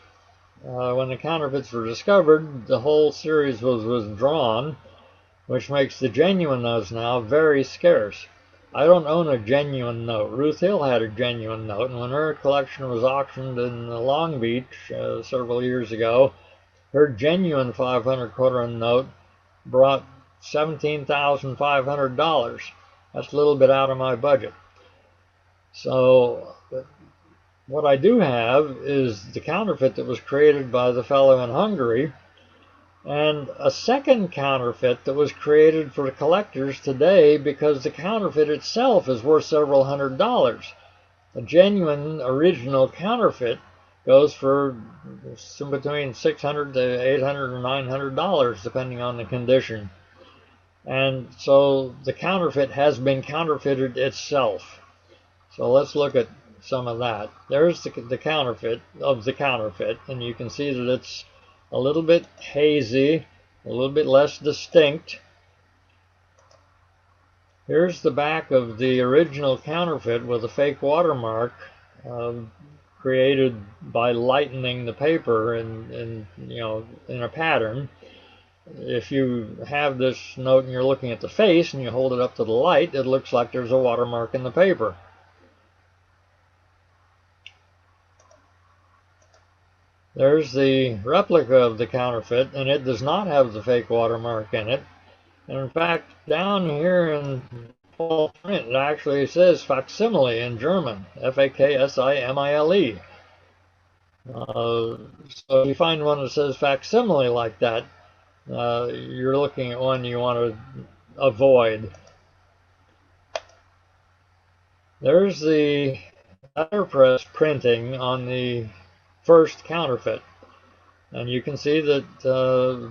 When the counterfeits were discovered, the whole series was withdrawn, which makes the genuine notes now very scarce. I don't own a genuine note. Ruth Hill had a genuine note, and when her collection was auctioned in Long Beach several years ago, her genuine 500 korun note brought $17,500. That's a little bit out of my budget. So what I do have is the counterfeit that was created by the fellow in Hungary, and a second counterfeit that was created for collectors today because the counterfeit itself is worth several $100s. A genuine original counterfeit goes for between $600 to $800 or $900 depending on the condition. And so the counterfeit has been counterfeited itself. So let's look at some of that. There's the counterfeit of the counterfeit, and you can see that it's a little bit hazy, a little bit less distinct. Here's the back of the original counterfeit with a fake watermark created by lightening the paper in a pattern. If you have this note and you're looking at the face and you hold it up to the light, it looks like there's a watermark in the paper. There's the replica of the counterfeit, and it does not have the fake watermark in it. And in fact, down here in full print, it actually says facsimile in German, F-A-K-S-I-M-I-L-E. So if you find one that says facsimile like that, you're looking at one you want to avoid. There's the letterpress printing on the first counterfeit, and you can see that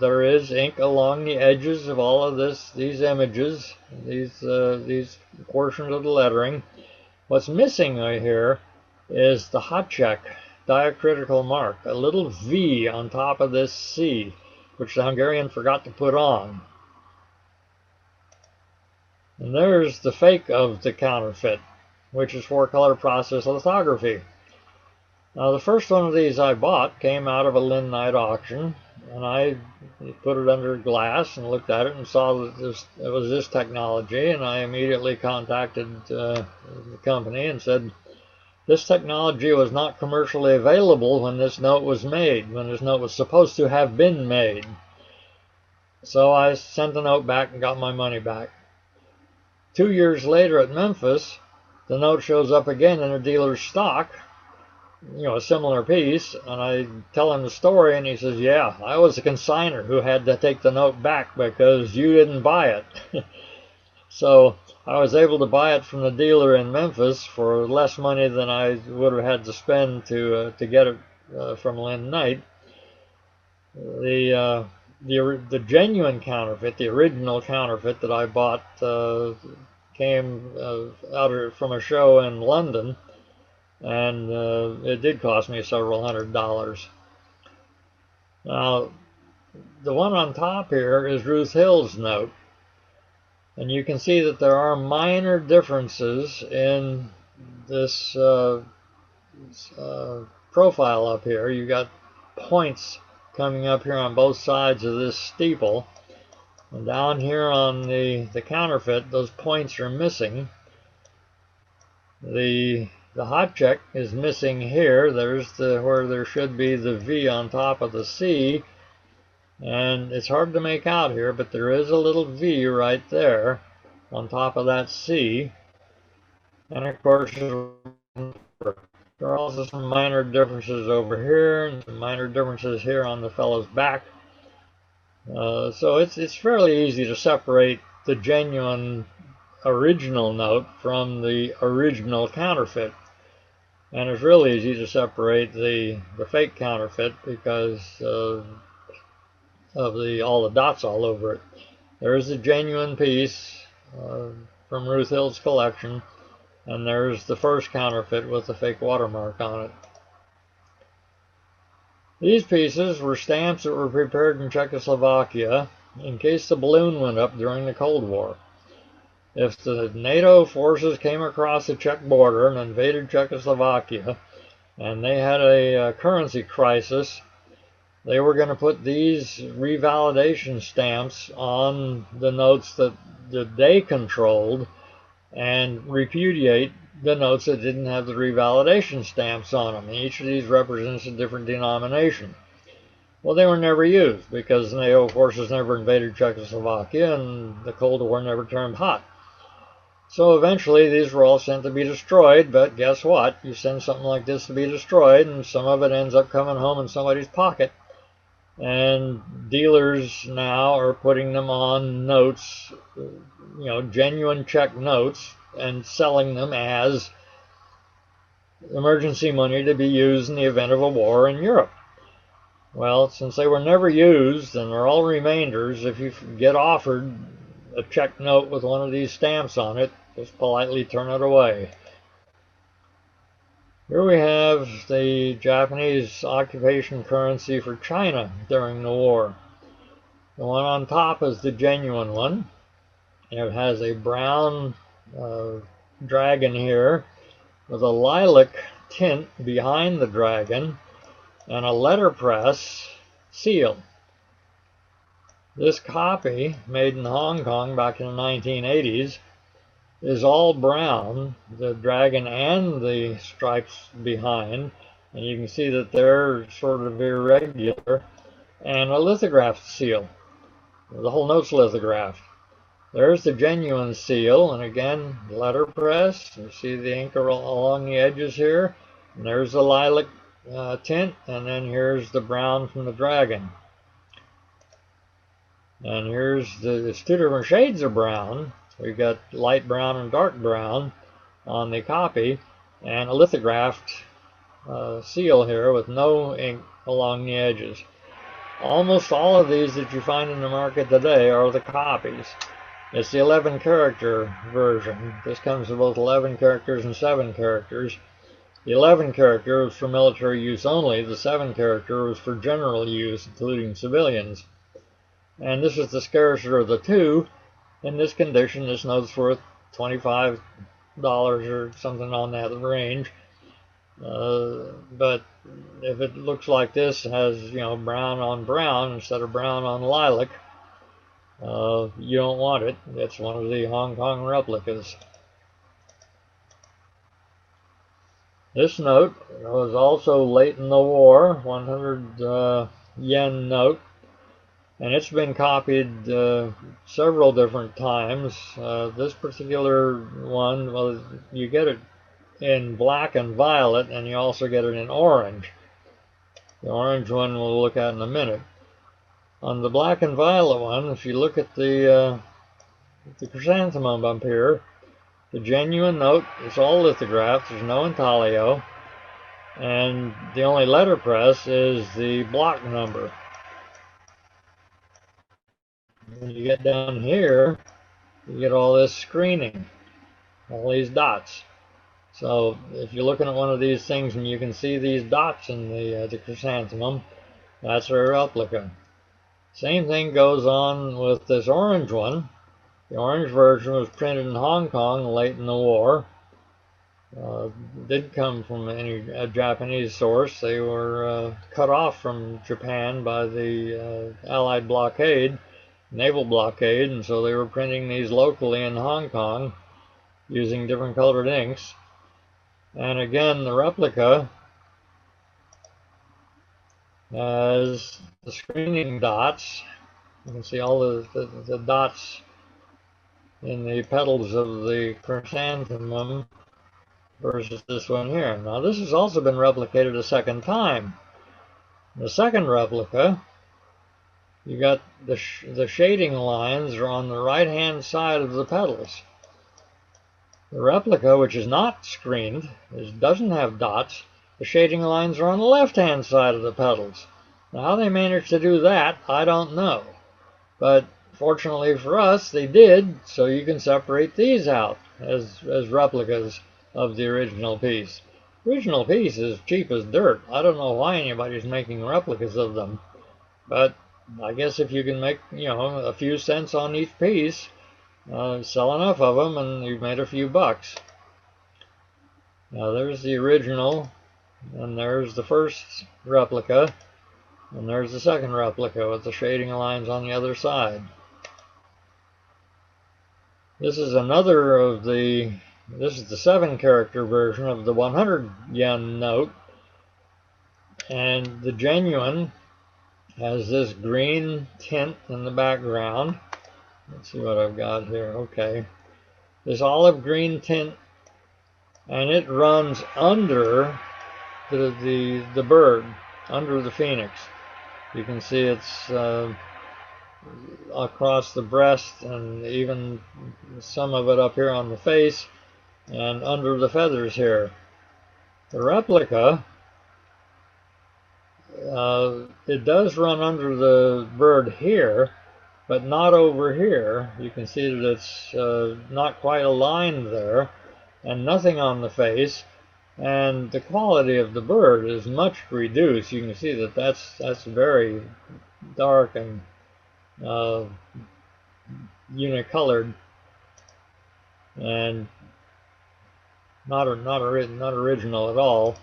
there is ink along the edges of all of these images, these portions of the lettering. What's missing right here is the hot check diacritical mark, a little V on top of this C, which the Hungarian forgot to put on. And there's the fake of the counterfeit, which is for color process lithography. Now the first one of these I bought came out of a Linnite auction, and I put it under glass and looked at it and saw that it was this technology, and I immediately contacted the company and said, this technology was not commercially available when this note was made, when this note was supposed to have been made. So I sent the note back and got my money back. 2 years later at Memphis, the note shows up again in a dealer's stock, a similar piece, and I tell him the story, and he says, yeah, I was a consignor who had to take the note back because you didn't buy it. So I was able to buy it from the dealer in Memphis for less money than I would have had to spend to get it from Linnite. The genuine counterfeit, the original counterfeit that I bought, came from a show in London, and it did cost me several $100s. Now, the one on top here is Ruth Hill's note, and you can see that there are minor differences in this profile up here. You got points coming up here on both sides of this steeple, and down here on the counterfeit, those points are missing. The hot check is missing here. There's where there should be the V on top of the C, and it's hard to make out here, but there is a little V right there on top of that C. And of course, there are also some minor differences over here and some minor differences here on the fellow's back. So it's fairly easy to separate the genuine original note from the original counterfeit. And it's really easy to separate the fake counterfeit because of all the dots all over it. There's the genuine piece from Ruth Hill's collection, and there's the first counterfeit with the fake watermark on it. These pieces were stamps that were prepared in Czechoslovakia in case the balloon went up during the Cold War. If the NATO forces came across the Czech border and invaded Czechoslovakia, and they had a currency crisis, they were going to put these revalidation stamps on the notes that they controlled and repudiate the notes that didn't have the revalidation stamps on them. And each of these represents a different denomination. Well, they were never used because the NATO forces never invaded Czechoslovakia and the Cold War never turned hot. So eventually these were all sent to be destroyed, but guess what? You send something like this to be destroyed and some of it ends up coming home in somebody's pocket. And dealers now are putting them on notes, genuine Czech notes, and selling them as emergency money to be used in the event of a war in Europe. Well, since they were never used and they're all remainders, if you get offered a Czech note with one of these stamps on it, just politely turn it away. Here we have the Japanese occupation currency for China during the war. The one on top is the genuine one. It has a brown dragon here with a lilac tint behind the dragon and a letterpress seal. This copy, made in Hong Kong back in the 1980s, is all brown, the dragon and the stripes behind, and you can see that they're sort of irregular, and a lithographed seal. The whole note's lithographed. There's the genuine seal, and again, letterpress. You see the ink along the edges here, and there's the lilac tint, and then here's the brown from the dragon. And here's it's two different shades of brown. We've got light brown and dark brown on the copy, and a lithographed seal here with no ink along the edges. Almost all of these that you find in the market today are the copies. It's the 11 character version. This comes with both 11 characters and 7 characters. The 11 character was for military use only. The 7 character was for general use, including civilians. And this is the scarcer of the two. In this condition, this note's worth $25 or something on that range. But if it looks like this, has brown on brown instead of brown on lilac, you don't want it. It's one of the Hong Kong replicas. This note was also late in the war, 100 yen note. And it's been copied several different times. This particular one, well, you get it in black and violet, and you also get it in orange. The orange one we'll look at in a minute. On the black and violet one, if you look at the chrysanthemum up here, the genuine note is all lithographed. There's no intaglio, and the only letterpress is the block number. When you get down here, you get all this screening, all these dots. So if you're looking at one of these things and you can see these dots in the chrysanthemum, that's a replica. Same thing goes on with this orange one. The orange version was printed in Hong Kong late in the war. Did come from a Japanese source. They were cut off from Japan by the Allied blockade, naval blockade, and so they were printing these locally in Hong Kong using different colored inks. And again, the replica has the screening dots. You can see all the dots in the petals of the chrysanthemum versus this one here. Now this has also been replicated a second time. The second replica, you got the shading lines are on the right hand side of the petals. The replica, which is not screened, doesn't have dots, the shading lines are on the left hand side of the petals. Now how they managed to do that, I don't know. But fortunately for us, they did, so you can separate these out as replicas of the original piece. The original piece is cheap as dirt. I don't know why anybody's making replicas of them. But I guess if you can make, a few cents on each piece, sell enough of them and you've made a few bucks. Now there's the original, and there's the first replica, and there's the second replica with the shading lines on the other side. This is another of this is the 7-character version of the 100 yen note, and the genuine has this green tint in the background. Let's see what I've got here. Okay. This olive green tint, and it runs under the bird, under the phoenix. You can see it's across the breast and even some of it up here on the face and under the feathers here. The replica, it does run under the bird here, but not over here. You can see that it's not quite aligned there, and nothing on the face, and the quality of the bird is much reduced. You can see that that's very dark and unicolored, and not original at all.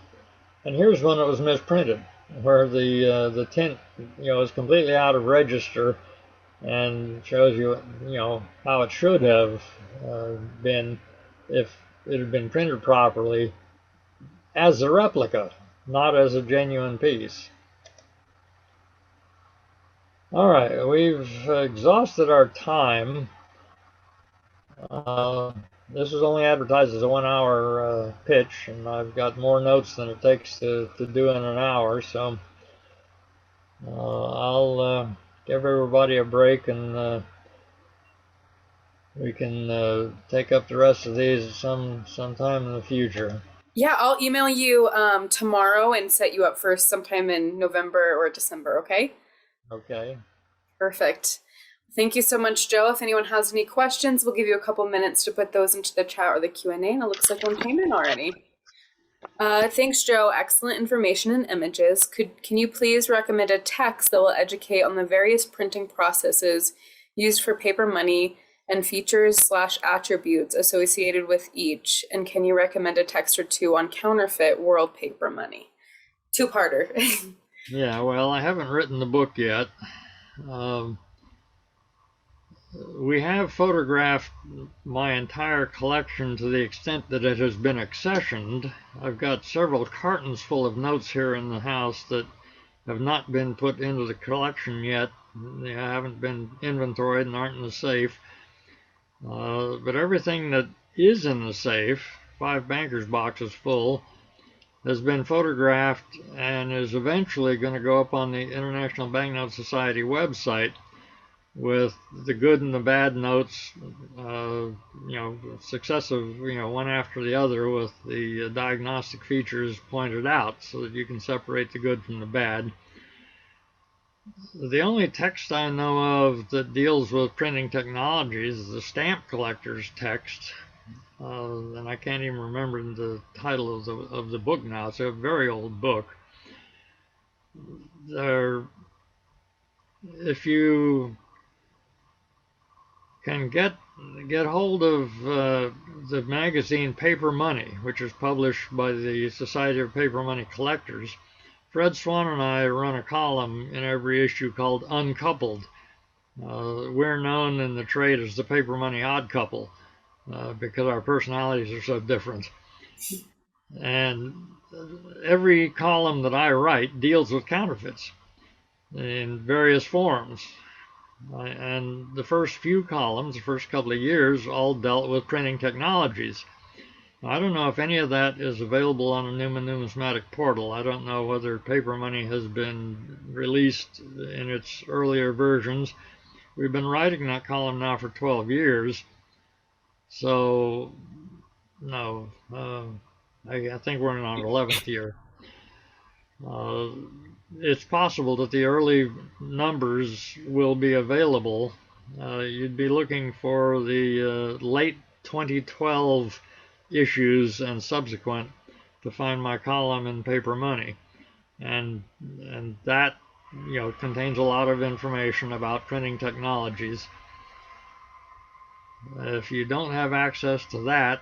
And here's one that was misprinted, where the tint is completely out of register, and shows you how it should have been if it had been printed properly as a replica, not as a genuine piece. All right, we've exhausted our time. This was only advertised as a 1-hour pitch, and I've got more notes than it takes to do in an hour, so I'll give everybody a break, and we can take up the rest of these sometime in the future. Yeah, I'll email you tomorrow and set you up for sometime in November or December, okay? Okay. Perfect. Thank you so much, Joe. If anyone has any questions, we'll give you a couple minutes to put those into the chat or the Q&A, and it looks like one came in already. Thanks, Joe. Excellent information and images. Can you please recommend a text that will educate on the various printing processes used for paper money and features/attributes associated with each? And can you recommend a text or two on counterfeit world paper money? Two-parter. Yeah, well, I haven't written the book yet. We have photographed my entire collection to the extent that it has been accessioned. I've got several cartons full of notes here in the house that have not been put into the collection yet. They haven't been inventoried and aren't in the safe. But everything that is in the safe, 5 bankers boxes full, has been photographed and is eventually going to go up on the International Banknote Society website with the good and the bad notes, successive, one after the other, with the diagnostic features pointed out so that you can separate the good from the bad. The only text I know of that deals with printing technologies is the stamp collector's text, and I can't even remember the title of the book now. It's a very old book. If you can get hold of the magazine Paper Money, which is published by the Society of Paper Money Collectors, Fred Swan and I run a column in every issue called Uncoupled. We're known in the trade as the Paper Money Odd Couple because our personalities are so different. And every column that I write deals with counterfeits in various forms. And the first few columns, the first couple of years, all dealt with printing technologies. I don't know if any of that is available on the Newman Numismatic Portal. I don't know whether paper money has been released in its earlier versions. We've been writing that column now for 12 years. So, no, I think we're in our 11th year. It's possible that the early numbers will be available. You'd be looking for the late 2012 issues and subsequent to find my column in Paper Money, and that contains a lot of information about printing technologies. If you don't have access to that,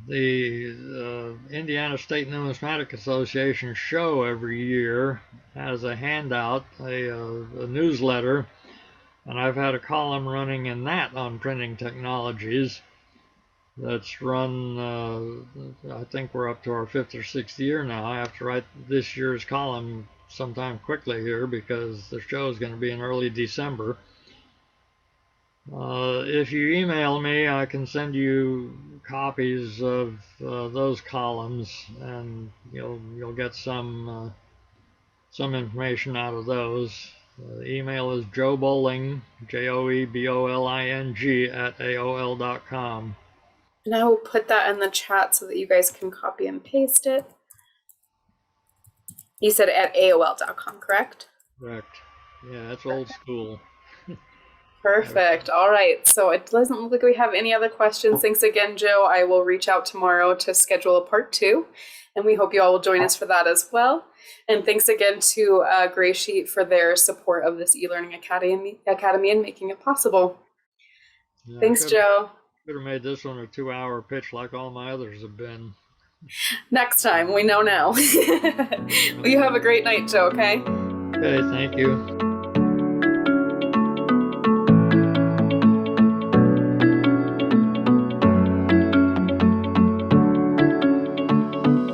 the Indiana State Numismatic Association show every year has a handout, a newsletter, and I've had a column running in that on printing technologies that's run, I think we're up to our 5th or 6th year now. I have to write this year's column sometime quickly here because the show is going to be in early December. If you email me, I can send you copies of those columns, and you'll get some information out of those. The email is joeboling, JOEBOLING @AOL.com. And I will put that in the chat so that you guys can copy and paste it. You said at AOL.com, correct? Correct. Yeah, that's old school. Perfect. All right. So it doesn't look like we have any other questions. Thanks again, Joe. I will reach out tomorrow to schedule a part 2, and we hope you all will join us for that as well. And thanks again to Graysheet for their support of this eLearning Academy and making it possible. Yeah, thanks, Joe. Could have made this one a 2-hour pitch like all my others have been. Next time, we know now. Well, you have a great night, Joe, okay? Okay, thank you.